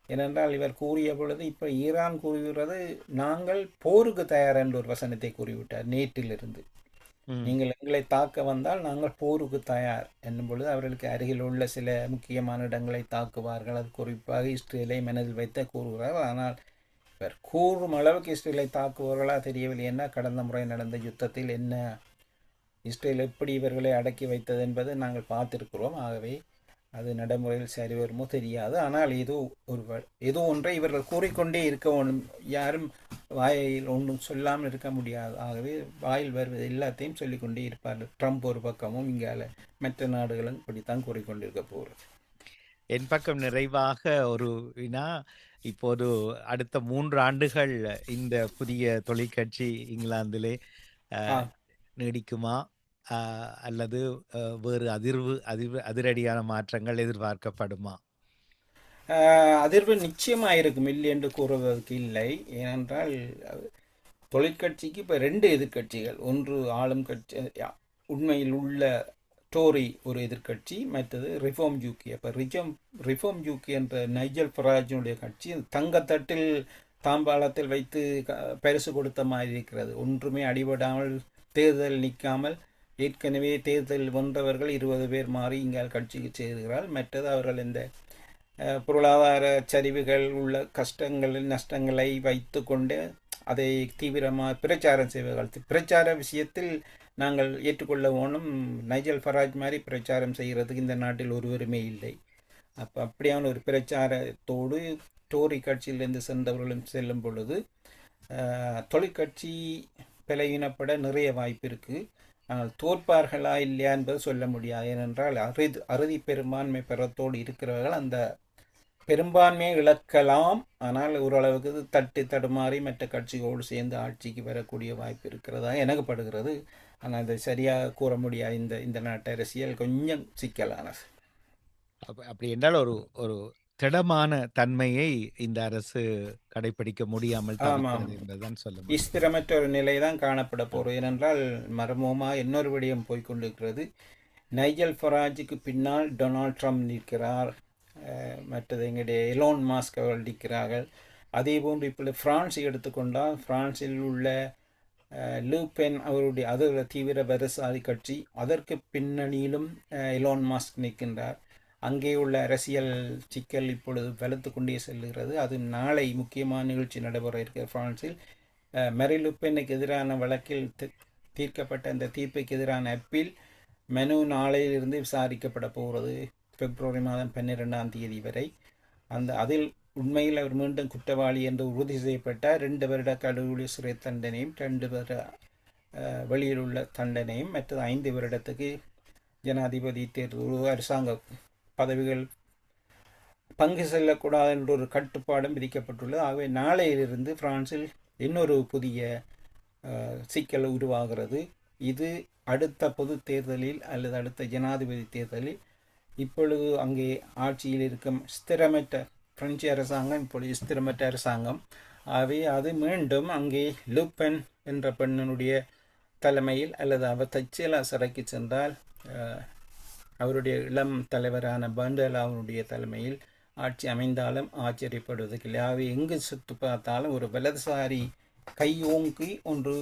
Speaker 4: ஏனென்றால் இவர் கூறிய பொழுது இப்போ ஈரான் கூறுகிறது நாங்கள் போருக்கு தயார் என்ற ஒரு வசனத்தை கூறிவிட்டார் நேற்றிலிருந்து.
Speaker 3: ம்.
Speaker 4: நீங்கள் எங்களை தாக்க வந்தால் நாங்கள் போருக்கு தயார் என்னும் பொழுது அவர்களுக்கு அருகில் உள்ள சில முக்கியமான இடங்களை தாக்குவார்கள். அது குறிப்பாக இஸ்ரேலை மனதில் வைத்த கூறுகிறார். ஆனால் இவர் கூறும் அளவுக்கு இஸ்ரேலை தாக்குவார்களா தெரியவில்லை. என்ன கடந்த முறை நடந்த யுத்தத்தில் என்ன இஸ்ரேல் எப்படி இவர்களை அடக்கி வைத்தது என்பது நாங்கள் பார்த்திருக்கிறோம். ஆகவே அது நடைமுறையில் சரி வருமோ தெரியாது. ஆனால் ஏதோ ஒன்றை இவர்கள் கூறிக்கொண்டே இருக்க வேண்டும். யாரும் வாயில் ஒன்றும் சொல்லாமல் இருக்க முடியாது. ஆகவே வாயில் வருவது எல்லாத்தையும் சொல்லிக்கொண்டே இருப்பார்கள். ட்ரம்ப் ஒரு பக்கமும் இங்கால மற்ற நாடுகளும் இப்படித்தான் கூறிக்கொண்டிருக்க போகிறது.
Speaker 3: என் பக்கம் நிறைவாக ஒரு வினா, இப்போது அடுத்த 3 ஆண்டுகள் இந்த புதிய தொழிற்கட்சி இங்கிலாந்திலே
Speaker 4: ஆ
Speaker 3: நீடிக்குமா? அல்லது வேறு அதிரடியான மாற்றங்கள் எதிர்பார்க்கப்படுமா?
Speaker 4: அதிர்வு நிச்சயமாக இருக்கும், இல்லை என்று கூறுவதற்கு இல்லை. ஏனென்றால் தொழிற்கட்சிக்கு இப்போ 2 எதிர்க்கட்சிகள். ஒன்று ஆளும் கட்சி, உண்மையில் உள்ள டோரி ஒரு எதிர்க்கட்சி, மற்றது ரிஃபார்ம் யூகே. அப்போ ரிஃபார்ம் யூகே என்ற நைஜல் ஃபராஜினுடைய கட்சி தங்கத்தட்டில் தாம்பாளத்தில் வைத்து பரிசு கொடுத்த மாதிரி இருக்கிறது. ஒன்றுமே அடிபடாமல் தேர்தல் நிற்காமல் ஏற்கனவே தேர்தல் வென்றவர்கள் 20 பேர் மாறி இங்கே கட்சிக்கு சேர்கிறார்கள். மற்றது அவர்கள் இந்த பொருளாதார சரிவுகள் உள்ள கஷ்டங்கள் நஷ்டங்களை வைத்து கொண்டு அதை தீவிரமாக பிரச்சாரம் செய்வார்கள். பிரச்சார விஷயத்தில் நாங்கள் ஏற்றுக்கொள்ள வேணும். நைஜல் ஃபராஜ் மாதிரி பிரச்சாரம் செய்கிறதுக்கு இந்த நாட்டில் ஒருவருமே இல்லை. அப்போ அப்படியான ஒரு பிரச்சாரத்தோடு டோரி கட்சியிலிருந்து சென்றவர்களும் செல்லும் பொழுது தொழிற்கட்சி பலவீனப்பட நிறைய வாய்ப்பு இருக்குது. ஆனால் தோற்பார்களா இல்லையா என்பது சொல்ல முடியாது. ஏனென்றால் அறுதி பெரும்பான்மை பெறத்தோடு இருக்கிறவர்கள் அந்த பெரும்பான்மையை இழக்கலாம். ஆனால் ஓரளவுக்கு தட்டி தடுமாறி மற்ற கட்சிகளோடு சேர்ந்து ஆட்சிக்கு வரக்கூடிய வாய்ப்பு இருக்கிறதா எனக்கு படுகிறது. ஆனால் அதை சரியாக கூற முடியாது. இந்த நாட்டு அரசியல் கொஞ்சம் சிக்கலானது.
Speaker 3: அப்படி என்றால் ஒரு திடமான தன்மையை இந்த அரசு கடைபிடிக்க முடியாமல் தவிக்கிறது என்பதுதான் சொல்ல முடியும்.
Speaker 4: ஸ்திரமற்ற ஒரு நிலை தான் காணப்பட போகிறது. ஏனென்றால் மர்மமாக இன்னொரு விடயம் போய்கொண்டிருக்கிறது. நைஜல் ஃபராஜுக்கு பின்னால் டொனால்ட் ட்ரம்ப் நிற்கிறார். மற்றது எங்களுடைய எலோன் மாஸ்க் அவர்கள் நிற்கிறார்கள். அதே போன்று இப்போ பிரான்ஸை எடுத்துக்கொண்டால் பிரான்சில் உள்ள லூபென் அவருடைய அது தீவிர வலதுசாரி கட்சி, அதற்கு பின்னணியிலும் எலோன் மாஸ்க் நிற்கின்றார். அங்கே உள்ள அரசியல் சிக்கல் இப்பொழுது வலுத்து கொண்டே செல்லுகிறது. அது நாளை முக்கியமான நிகழ்ச்சி நடைபெற இருக்கிற பிரான்சில் மெரி லுப்பெனுக்கு எதிரான வழக்கில் தீர்க்கப்பட்ட அந்த தீர்ப்புக்கு எதிரான அப்பீல் மனு நாளையிலிருந்து விசாரிக்கப்பட போகிறது. பிப்ரவரி மாதம் 12ஆம் தேதி வரை. அதில் உண்மையில் அவர் மீண்டும் குற்றவாளி என்று உறுதி செய்யப்பட்டால் 2 வருட கடவுளுடைய சிறை தண்டனையும் 2 வருட வெளியில் உள்ள தண்டனையும் மற்றது 5 வருடத்துக்கு ஜனாதிபதி தேர்தல் அரசாங்க பதவிகள் பங்கு செல்லக்கூடாது என்ற ஒரு கட்டுப்பாடும் விதிக்கப்பட்டுள்ளது. ஆகவே நாளையிலிருந்து பிரான்சில் இன்னொரு புதிய சிக்கல் உருவாகிறது. இது அடுத்த பொது தேர்தலில் அல்லது அடுத்த ஜனாதிபதி தேர்தலில் இப்பொழுது அங்கே ஆட்சியில் இருக்கும் ஸ்திரமற்ற பிரெஞ்சு அரசாங்கம் இப்பொழுது ஸ்திரமற்ற அரசாங்கம். ஆகவே அது மீண்டும் அங்கே லூப்பென் என்ற பெண்ணினுடைய தலைமையில் அல்லது அவர் தற்செயலா சிறைக்கு சென்றால் அவருடைய இளம் தலைவரான பண்டலாவுடைய தலைமையில் ஆட்சி அமைந்தாலும் ஆச்சரியப்படுவதற்கு. ஆகவே எங்கு சுற்று பார்த்தாலும் ஒரு வலதுசாரி கையோங்கி ஒன்று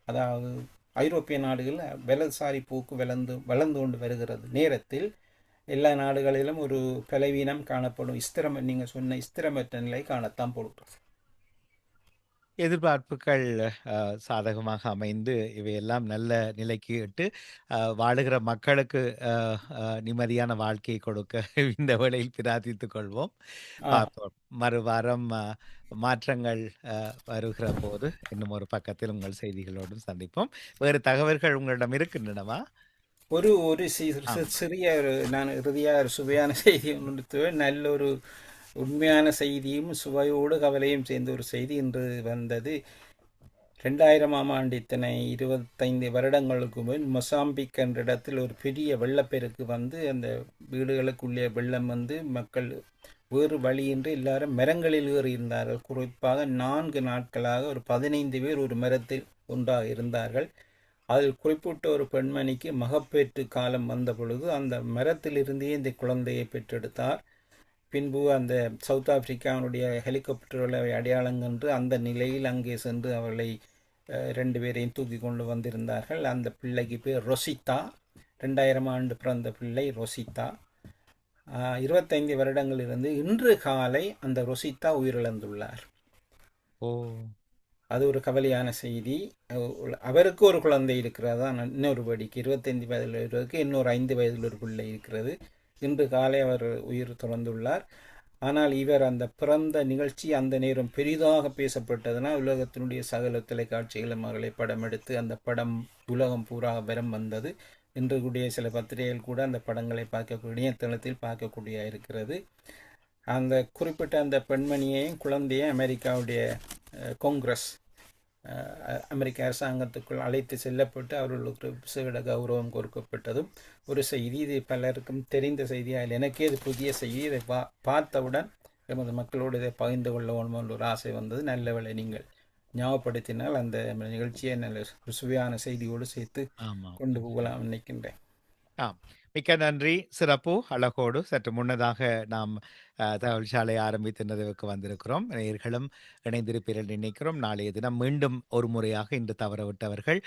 Speaker 4: அதாவது ஐரோப்பிய நாடுகளில் வலதுசாரி போக்கு வளர்ந்து கொண்டு வருகிறது நேரத்தில் எல்லா நாடுகளிலும் ஒரு பலவீனம் காணப்படும். நீங்கள் சொன்ன ஸ்திரமற்ற நிலை காணத்தான் போடுகிறது.
Speaker 3: எதிர்பார்ப்புகள் சாதகமாக அமைந்து இவையெல்லாம் நல்ல நிலைக்கு இட்டு வாழுகிற மக்களுக்கு நிம்மதியான வாழ்க்கையை கொடுக்க இந்த வேளையில் பிரார்த்தித்துக் கொள்வோம். பார்ப்போம். மறுவாரம் மாற்றங்கள் வருகிற போது இன்னும் ஒரு பக்கத்தில் உங்கள் செய்திகளோடும் சந்திப்போம். வேறு தகவல்கள் உங்களிடம் இருக்கின்றனவா?
Speaker 4: ஒரு சிறிய நான் இறுதியாக ஒரு சுவையான செய்தி ஒன்று, நல்ல ஒரு உண்மையான செய்தியும் சுவையோடு கவலையும் சேர்ந்த ஒரு செய்தி இன்று வந்தது. 2000ஆம் ஆண்டு இத்தனை 25 வருடங்களுக்கு முன் மொசாம்பிக் என்ற இடத்தில் ஒரு பெரிய வெள்ளப்பெருக்கு வந்து அந்த வீடுகளுக்குள்ளே வெள்ளம் வந்து மக்கள் வேறு வழியின்றி எல்லாரும் மரங்களில் ஏறி இருந்தார்கள். குறிப்பாக 4 நாட்களாக ஒரு 15 பேர் ஒரு மரத்தில் ஒன்றாக இருந்தார்கள். அதில் குறிப்பிட்ட ஒரு பெண்மணிக்கு மகப்பேற்று காலம் வந்த பொழுது அந்த மரத்திலிருந்தே இந்த குழந்தையை பெற்றெடுத்தார். பின்பு அந்த சவுத் ஆப்பிரிக்காவுடைய ஹெலிகாப்டர்களை அடையாளம் கண்டு அந்த நிலையில் அங்கே சென்று அவர்களை 2 பேரையும் தூக்கி கொண்டு வந்திருந்தார்கள். அந்த பிள்ளைக்கு பேர் ரொசித்தா. 2000ஆம் ஆண்டு பிறந்த பிள்ளை ரொசித்தா. 25 வருடங்களிலிருந்து இன்று காலை அந்த ரொசித்தா உயிரிழந்துள்ளார்.
Speaker 3: ஓ
Speaker 4: அது ஒரு கவலையான செய்தி. அவருக்கு ஒரு குழந்தை இருக்கிறதா, இன்னொரு படிக்கு 25 வயதில் இருக்கிறதுக்கு இன்னொரு 5 வயதில் ஒரு பிள்ளை இருக்கிறது. இன்று காலை அவர் உயிர் துறந்துள்ளார். ஆனால் இவர் அந்த பிறந்த நிகழ்ச்சி அந்த நேரம் பெரிதாக பேசப்பட்டதுனால் உலகத்தினுடைய சகல தொலைக்காட்சிகளும் அவர்களை படம் எடுத்து அந்த படம் உலகம் பூரா வரம் வந்தது. இன்று கூடிய சில பத்திரிகைகள் கூட அந்த படங்களை பார்க்கக்கூடிய இணையதளத்தில் பார்க்கக்கூடிய இருக்கிறது. அந்த குறிப்பிட்ட அந்த பெண்மணியையும் குழந்தையும் அமெரிக்காவுடைய காங்கிரஸ் அமெரிக்க அரசாங்கத்துக்குள் அழைத்து செல்லப்பட்டு அவர்களுக்கு விசேட கௌரவம் கொடுக்கப்பட்டதும் ஒரு செய்தி. இது பலருக்கும் தெரிந்த செய்தி. அதில் எனக்கே இது புதிய செய்தி. இதை பார்த்தவுடன் எமது மக்களோடு இதை பகிர்ந்து கொள்ள வேண்டும் என்ற ஒரு ஆசை வந்தது. நல்ல வேளை நீங்கள் ஞாபகப்படுத்தினால் அந்த நிகழ்ச்சியை நல்ல சுவையான செய்தியோடு சேர்த்து
Speaker 3: ஆமாம்.
Speaker 4: கொண்டு போகலாம் நினைக்கின்றேன்.
Speaker 3: ஆம். மிக்க நன்றி. சிறப்பு அழகோடு சற்று முன்னதாக நாம் தகவல் சாலை ஆரம்பித்த நிறைவுக்கு வந்திருக்கிறோம். நேயர்களும் இணைந்திருப்பீர்கள் நினைக்கிறோம். நாளைய தினம் மீண்டும் ஒரு முறையாக இன்று தவறவிட்டவர்கள்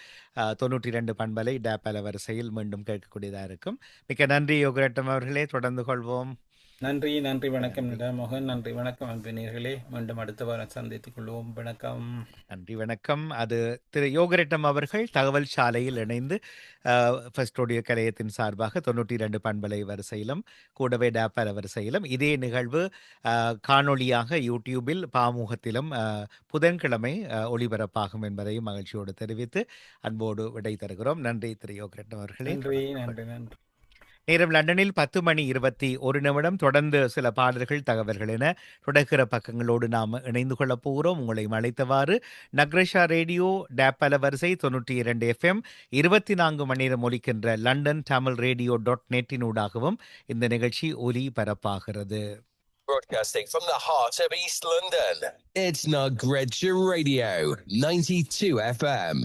Speaker 3: 92 பண்பலை டேப் அலவரிசையில் மீண்டும் கேட்கக்கூடியதாக இருக்கும். மிக்க நன்றி யோகரட்டம் அவர்களே. தொடர்ந்து கொள்வோம்.
Speaker 4: நன்றி வணக்கம் நிடாமோகன். நன்றி வணக்கம் அன்பினர்களே. மீண்டும் அடுத்த வாரம் சந்தித்துக் கொள்வோம். வணக்கம்.
Speaker 3: நன்றி வணக்கம். அது திரு யோகரட்னம் அவர்கள் தகவல் சாலையில் இணைந்து ஃபர்ஸ்டோடியோ கலையத்தின் சார்பாக 92 பண்பலை வரிசையிலும் கூடவே டேப்பர் வரிசையிலும் இதே நிகழ்வு காணொளியாக யூடியூபில் பாமுகத்திலும் புதன்கிழமை ஒளிபரப்பாகும் என்பதையும் மகிழ்ச்சியோடு தெரிவித்து அன்போடு விடை தருகிறோம். நன்றி திரு யோகரட்னம் அவர்களே.
Speaker 4: நன்றி.
Speaker 3: நேரம் லண்டனில் 10:21 தொடர்ந்து சில பாடல்கள் தகவல்கள் என தொடர்கிற பக்கங்களோடு நாம் இணைந்து கொள்ளப் போகிறோம். உங்களை அழைத்தவாறு நக்ரஷா ரேடியோ டேப் அலவரிசை 92 FM 24 மணி நேரம் ஒலிக்கின்ற லண்டன் தமிழ் ரேடியோ .net இந்த நிகழ்ச்சி ஒலிபரப்பாகிறது.
Speaker 2: Broadcasting from the heart of East London, it's Nagrecha Radio 92 FM.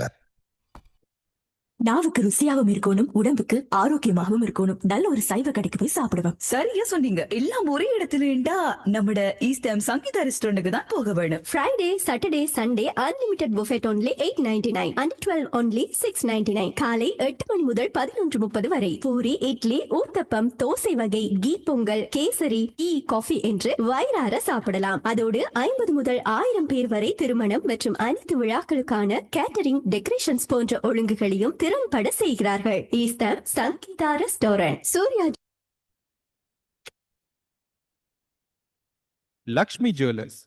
Speaker 6: நாவுக்கு ருசியாகவும் இருக்கணும், உடம்புக்கு ஆரோக்கியமாகவும் இருக்கணும். நல்ல ஒரு சைவ கடைக்கு போய் சாப்பிடுவோம். சரியா சொன்னீங்க. எல்லாம் ஒரே இடத்துல இருந்தா நம்மட ஈஸ்டர்ன் சங்கீதா ரெஸ்டாரண்ட்டுக்கு தான் போக வேணும்.
Speaker 7: Friday, Saturday, Sunday unlimited buffet only $8.99 and 12 only $6.99. காலை 8 மணி முதல் 11:30 வரை. பூரி, இட்லி, ஊத்தப்பம், தோசை வகை, ghee pongal, kesari, tea, coffee என்று வயிறார சாப்பிடலாம். அதோடு 50 முதல் 1000 பேர் வரை திருமணம் மற்றும் அனைத்து விழாக்களுக்கான கேட்டரிங், டெக்கரேஷன்ஸ் போன்ற ஒழுங்குகளையும் திறம்பட செய்கிறார்கள். Easter Sangeetha restaurant, Surya.
Speaker 1: Lakshmi jewellers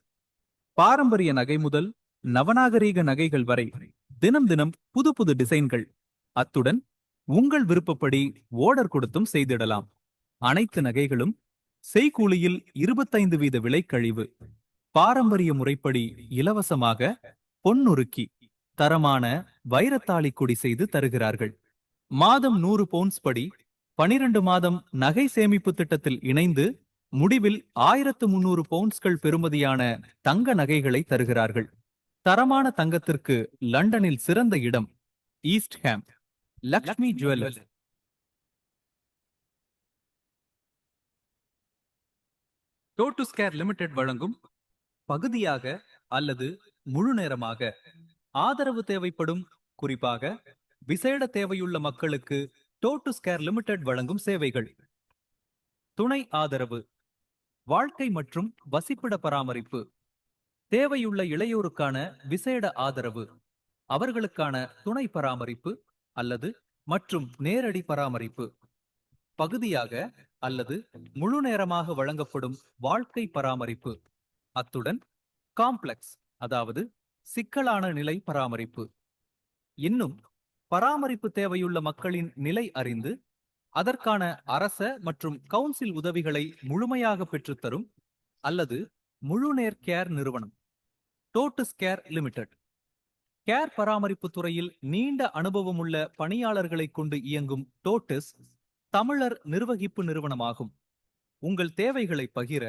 Speaker 1: பாரம்பரிய நகை முதல் நவநாகரீக நகைகள் வரை தினம் தினம் புது புது டிசைன்கள். அத்துடன் உங்கள் விருப்பப்படி ஆர்டர் கொடுத்தும் செய்திடலாம். அனைத்து நகைகளும் செய்கூலியில் 25% விலைக்கழிவு. பாரம்பரிய முறைப்படி இலவசமாக பொன்னுருக்கி தரமான வைரத்தாளி கொடி செய்து தருகிறார்கள். மாதம் 100 பவுண்ட்ஸ் படி 12 மாதம் நகை சேமிப்பு திட்டத்தில் இணைந்து முடிவில் 1300 பவுண்ட்ஸ்கள் பெறுமதியான தங்க நகைகளை தருகிறார்கள். தரமான தங்கத்திற்கு லண்டனில் சிறந்த இடம் East Ham. Lakshmi jewellers. டோட்டஸ் care limited வழங்கும் பகுதியாக அல்லது முழு நேரமாக ஆதரவு தேவைப்படும், குறிப்பாக விசேட தேவையுள்ள மக்களுக்கு டோட்டஸ் கேர் லிமிடெட் வழங்கும் சேவைகள்: துணை ஆதரவு, வாழ்க்கை மற்றும் வசிப்பிட பராமரிப்பு, தேவையுள்ள இளையோருக்கான விசேட ஆதரவு, அவர்களுக்கான துணை பராமரிப்பு அல்லது மற்றும் நேரடி பராமரிப்பு, பகுதியாக அல்லது முழு நேரமாக வழங்கப்படும் வாழ்க்கை பராமரிப்பு, அத்துடன் காம்ப்ளெக்ஸ் அதாவது சிக்கலான நிலை பராமரிப்பு. இன்னும் பராமரிப்பு தேவையுள்ள மக்களின் நிலை அறிந்து அதற்கான அரச மற்றும் கவுன்சில் உதவிகளை முழுமையாக பெற்றுத்தரும் அல்லது முழு நேர் கேர் நிறுவனம் டோட்டஸ் கேர் லிமிடெட். கேர் பராமரிப்பு துறையில் நீண்ட அனுபவமுள்ள பணியாளர்களை கொண்டு இயங்கும் டோட்டிஸ் தமிழர் நிர்வகிப்பு நிறுவனமாகும். உங்கள் தேவைகளை பகிர,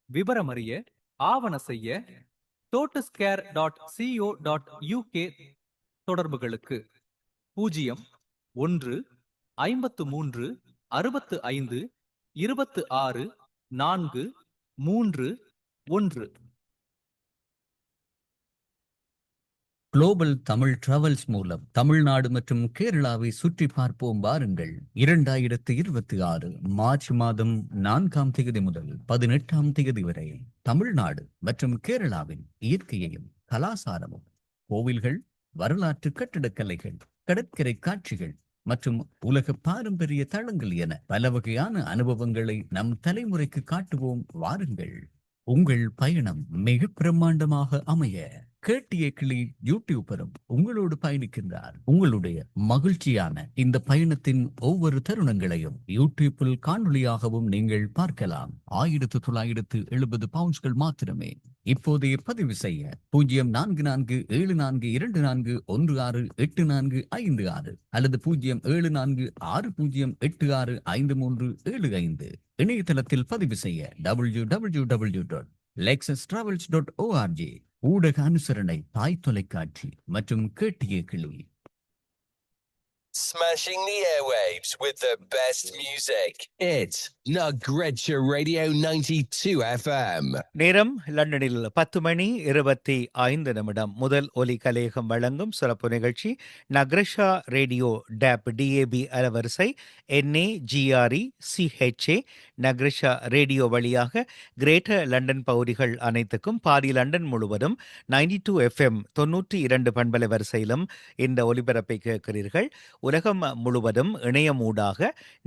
Speaker 1: விவரமறிய, ஆவண செய்ய totuscare.co.uk தொடர்புகளுக்கு 01-1-55-26-4-3-1.
Speaker 8: குளோபல் தமிழ் டிராவல்ஸ் மூலம் தமிழ்நாடு மற்றும் கேரளாவை சுற்றி பார்ப்போம் வாருங்கள். 2026 மார்ச் மாதம் 4ஆம் தேதி முதல் 18ஆம் தேதி வரை தமிழ்நாடு மற்றும் கேரளாவின் இயற்கையையும் கலாசாரமும், கோவில்கள், வரலாற்று கட்டிடக்கலைகள், கடற்கரை காட்சிகள் மற்றும் உலக பாரம்பரிய தளங்கள் என பல வகையான அனுபவங்களை நம் தலைமுறைக்கு காட்டுவோம் வாருங்கள். உங்கள் பயணம் மிக பிரம்மாண்டமாக அமைய கேட்டிய கிளி யூடியூபரும் உங்களோடு பயணிக்கின்றார். உங்களுடைய மகிழ்ச்சியான இந்த பயணத்தின் ஒவ்வொரு தருணங்களையும் யூடியூப்பில் காணொளியாகவும் நீங்கள் பார்க்கலாம். 1970 பவுண்ட்ஸ்கள் மாத்திரமே. இப்போதைய பதிவு செய்ய 0442416845 அல்லது 0746086535 இணையதளத்தில் பதிவு செய்ய www.lexustravels.org. ஊடக அனுசரணை தாய் தொலைக்காட்சி மற்றும் கேட்டிய கிளி.
Speaker 2: Smashing the airwaves with the best music. It's Nugredcha Radio 92 FM.
Speaker 3: நேரம் லண்டனில் 10 மணி 25 முதல் ஒலி கலையகம் வழங்கும் சிறப்பு நிகழ்ச்சி நக்ரெஷா ரேடியோ டேப் DAB அலவரிசை NAGRE-CHA நக்ரெஷா ரேடியோ வழியாக கிரேட்டர் லண்டன் பகுதிகள் அனைத்துக்கும் பாதி லண்டன் முழுவதும் 92 FM 92 பண்பலை வரிசையிலும் இந்த ஒலிபரப்பை கேட்கிறீர்கள். உலகம் முழுவதும் இணையமூடாக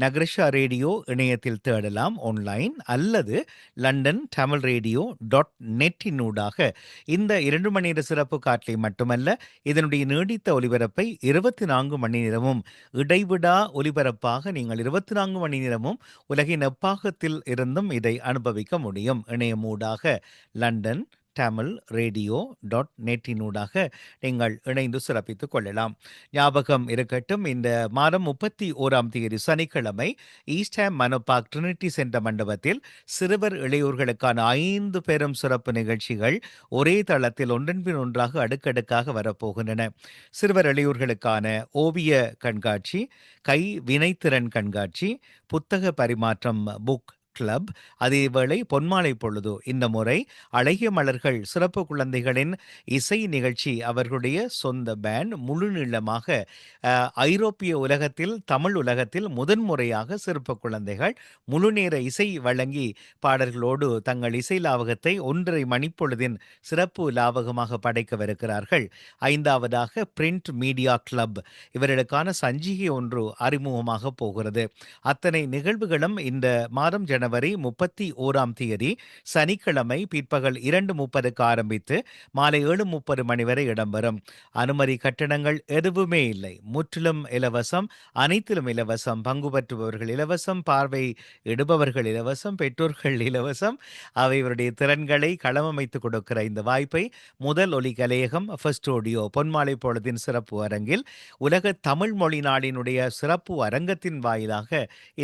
Speaker 3: நக்ரெஷா ரேடியோ இணையத்தில் தேடலாம் ஆன்லைன், அல்லது லண்டன் தமிழ் ரேடியோ .netனூடாக இந்த 2 மணி நேர சிறப்பு காட்லை மட்டுமல்ல, இதனுடைய நீடித்த ஒலிபரப்பை 24 மணி நேரமும் இடைவிடா ஒலிபரப்பாக நீங்கள் 24 மணி நேரமும் உலகின் எப்பாகத்தில் இருந்தும் இதை அனுபவிக்க முடியும். இணையமூடாக லண்டன் தமிழ் ரேடியோ .netனூடாக நீங்கள் இணைந்து சிறப்பித்துக் கொள்ளலாம். ஞாபகம் இருக்கட்டும், இந்த மாதம் 31ஆம் தேதி சனிக்கிழமை ஈஸ்ட் ஹாம் மனோபார்க் ட்ரினிட்டி சென்டர் மண்டபத்தில் சிறுவர் இளையோர்களுக்கான 5 பெரும் சிறப்பு நிகழ்ச்சிகள் ஒரே தளத்தில் ஒன்றன் பின் ஒன்றாக அடுக்கடுக்காக வரப்போகின்றன. சிறுவர் இளையோர்களுக்கான ஓவிய கண்காட்சி, கை வினைத்திறன் கண்காட்சி, புத்தக பரிமாற்றம் புக் கிளப், அதேவேளை பொன்மாலை பொழுது இந்த முறை அழகிய மலர்கள் சிறப்பு குழந்தைகளின் இசை நிகழ்ச்சி, அவர்களுடைய சொந்த பேண்ட் முழு நீளமாக ஐரோப்பிய உலகத்தில் தமிழ் உலகத்தில் முதன்முறையாக சிறப்பு குழந்தைகள் முழுநேர இசை வழங்கி பாடல்களோடு தங்கள் இசை லாவகத்தை 1.5 மணிப்பொழுதின் சிறப்பு லாவகமாக படைக்கவிருக்கிறார்கள். 5ஆவதாக பிரிண்ட் மீடியா கிளப், இவர்களுக்கான சஞ்சிகை ஒன்று அறிமுகமாக போகிறது. அத்தனை நிகழ்வுகளும் இந்த மாதம் ஜனவரி 31ஆம் தேதி சனிக்கிழமை பிற்பகல் 2:30க்கு ஆரம்பித்து மாலை 7:30 மணி வரை இடம்பெறும். அனுமதி கட்டணங்கள் எதுவுமே இல்லை, முற்றிலும் இலவசம், அனைத்திலும் இலவசம். பங்கு பெற்றுபவர்கள் இலவசம், பார்வை இடுபவர்கள் இலவசம், பெற்றோர்கள் இலவசம். அவைவருடைய திறன்களை களமமைத்து கொடுக்கிற இந்த வாய்ப்பை முதல் ஒலி கலையகம் ஃபர்ஸ்ட் ஆடியோ பொன்மாலை பொழுதின் சிறப்பு அரங்கில் உலக தமிழ் மொழி நாளினுடைய சிறப்பு அரங்கத்தின் வாயிலாக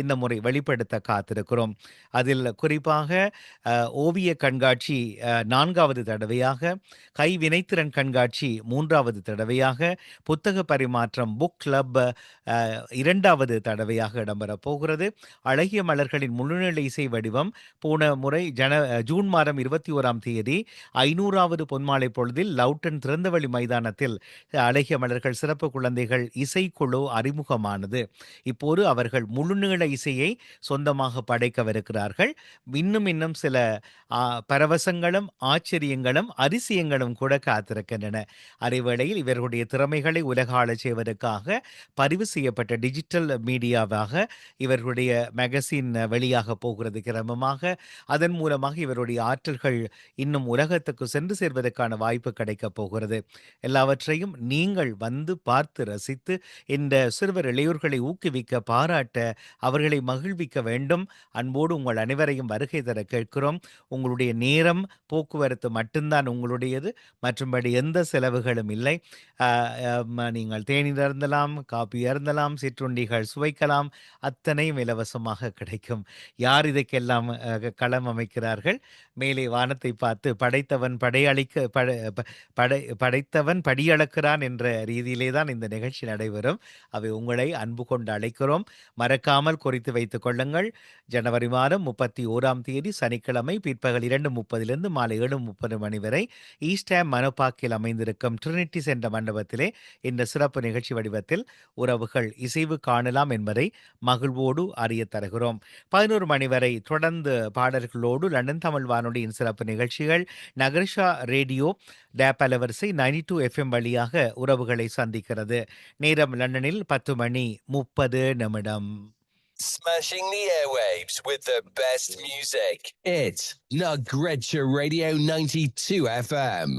Speaker 3: இந்த முறை வெளிப்படுத்த காத்திருக்கிறோம். அதில் குறிப்பாக ஓவிய கண்காட்சி 4வது தடவையாக, கை வினைத்திறன் கண்காட்சி 3வது தடவையாக, புத்தக பரிமாற்றம் புக் கிளப் 2வது தடவையாக இடம்பெறப் போகிறது. அழகிய மலர்களின் முழுநிலை இசை வடிவம் போன முறை ஜூன் மாதம் 21ஆம் தேதி 500வது பொன்மாலை பொழுதில் லவுட்டன் திறந்தவெளி மைதானத்தில் அழகிய மலர்கள் சிறப்பு குழந்தைகள் இசைக்குழு அறிமுகமானது. இப்போது அவர்கள் முழுநீள இசையை சொந்தமாக படைக்கவிருக்கிறார்கள். இன்னும் சில பரவசங்களும் ஆச்சரியங்களும் அதிசயங்களும் கூட காத்திருக்கின்றன. அதேவேளையில் இவர்களுடைய திறமைகளை உலக ஆளச் செய்வதற்காக பதிவு செய்யப்பட்ட டிஜிட்டல் மீடியாவாக இவர்களுடைய மேகசின் வெளியாக போகிறது கிரமமாக. அதன் மூலமாக இவருடைய ஆற்றல்கள் இன்னும் உலகத்துக்கு சென்று சேர்வதற்கான வாய்ப்பு கிடைக்கப் போகிறது. எல்லாவற்றையும் நீங்கள் வந்து பார்த்து ரசித்து இந்த சிறுவர் இளையோர்களை ஊக்குவிக்க, பாராட்ட, அவர்களை மகிழ்விக்க வேண்டும். அன்போடு அன்போடு உங்கள் அனைவரையும் வருகை தர கேட்கிறோம். உங்களுடைய நேரம், போக்குவரத்து மட்டும்தான் உங்களுடையது. மற்றும்படி எந்த செலவுகளும் இல்லை. அ நீங்கள் தேநீர் அருந்தலாம், காபி அருந்தலாம், சிற்றுண்டிகள் சுவைக்கலாம். அத்தனையும் இலவசமாக கிடைக்கும். யார் இதற்கெல்லாம் களம் அமைக்கிறார்கள்? மேலே வானத்தை பார்த்து படைத்தவன் படைத்தவன் படியளக்கிறான் என்ற ரீதியிலே தான் இந்த நிகழ்ச்சி நடைபெறும். அவை உங்களை அன்பு கொண்டு அழைக்கிறோம். மறக்காமல் குறித்து வைத்துக் கொள்ளுங்கள். ஜனவரி மாதம் 31ஆம் தேதி சனிக்கிழமை பிற்பகல் 2:30 மாலை 7:30 மணி வரை ஈஸ்ட் மனோபாக்கில் அமைந்திருக்கும் ட்ரினிட்டி சென்ற மண்டபத்திலே இந்த சிறப்பு நிகழ்ச்சி வடிவத்தில் உறவுகள் இசைவு காணலாம் என்பதை மகிழ்வோடு அறிய தருகிறோம். 11 மணி வரை தொடர்ந்து பாடல்களோடு லண்டன் தமிழ் வானொலியின் சிறப்பு நிகழ்ச்சிகள் நகரிஷா ரேடியோ டேப் அலவரிசை 92 FM வழியாக உறவுகளை சந்திக்கிறது. நேரம் லண்டனில் 10:30.
Speaker 2: Smashing the airwaves with the best music. It's Nagrecha Radio 92 FM.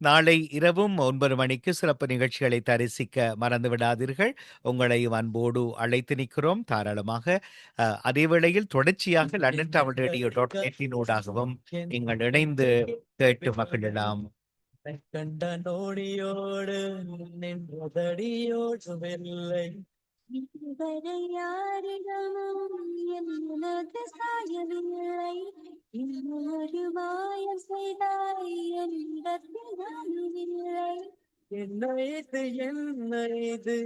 Speaker 3: நாளை இரவும் 9 மணிக்கு சிறப்பு நிகழ்ச்சிகளை தரிசிக்க மறந்து விடாதீர்கள். உங்களையும் அன்போடு அழைத்து நிற்கிறோம் தாராளமாக. அதே வேளையில் தொடர்ச்சியாக லண்டன் தமிழ் ரேடியோ .net நீங்கள் இணைந்து கேட்டு மகிழலாம்.
Speaker 9: கண்ட நோடியோடு நின்றதடியோடு வெள்ளை
Speaker 7: இதுவரை யாரிடமும் எனது சாயவில்லை. இன்னொரு மாயம் செய்தாய் என்பதில் நானும் இல்லை.
Speaker 9: என்ன இது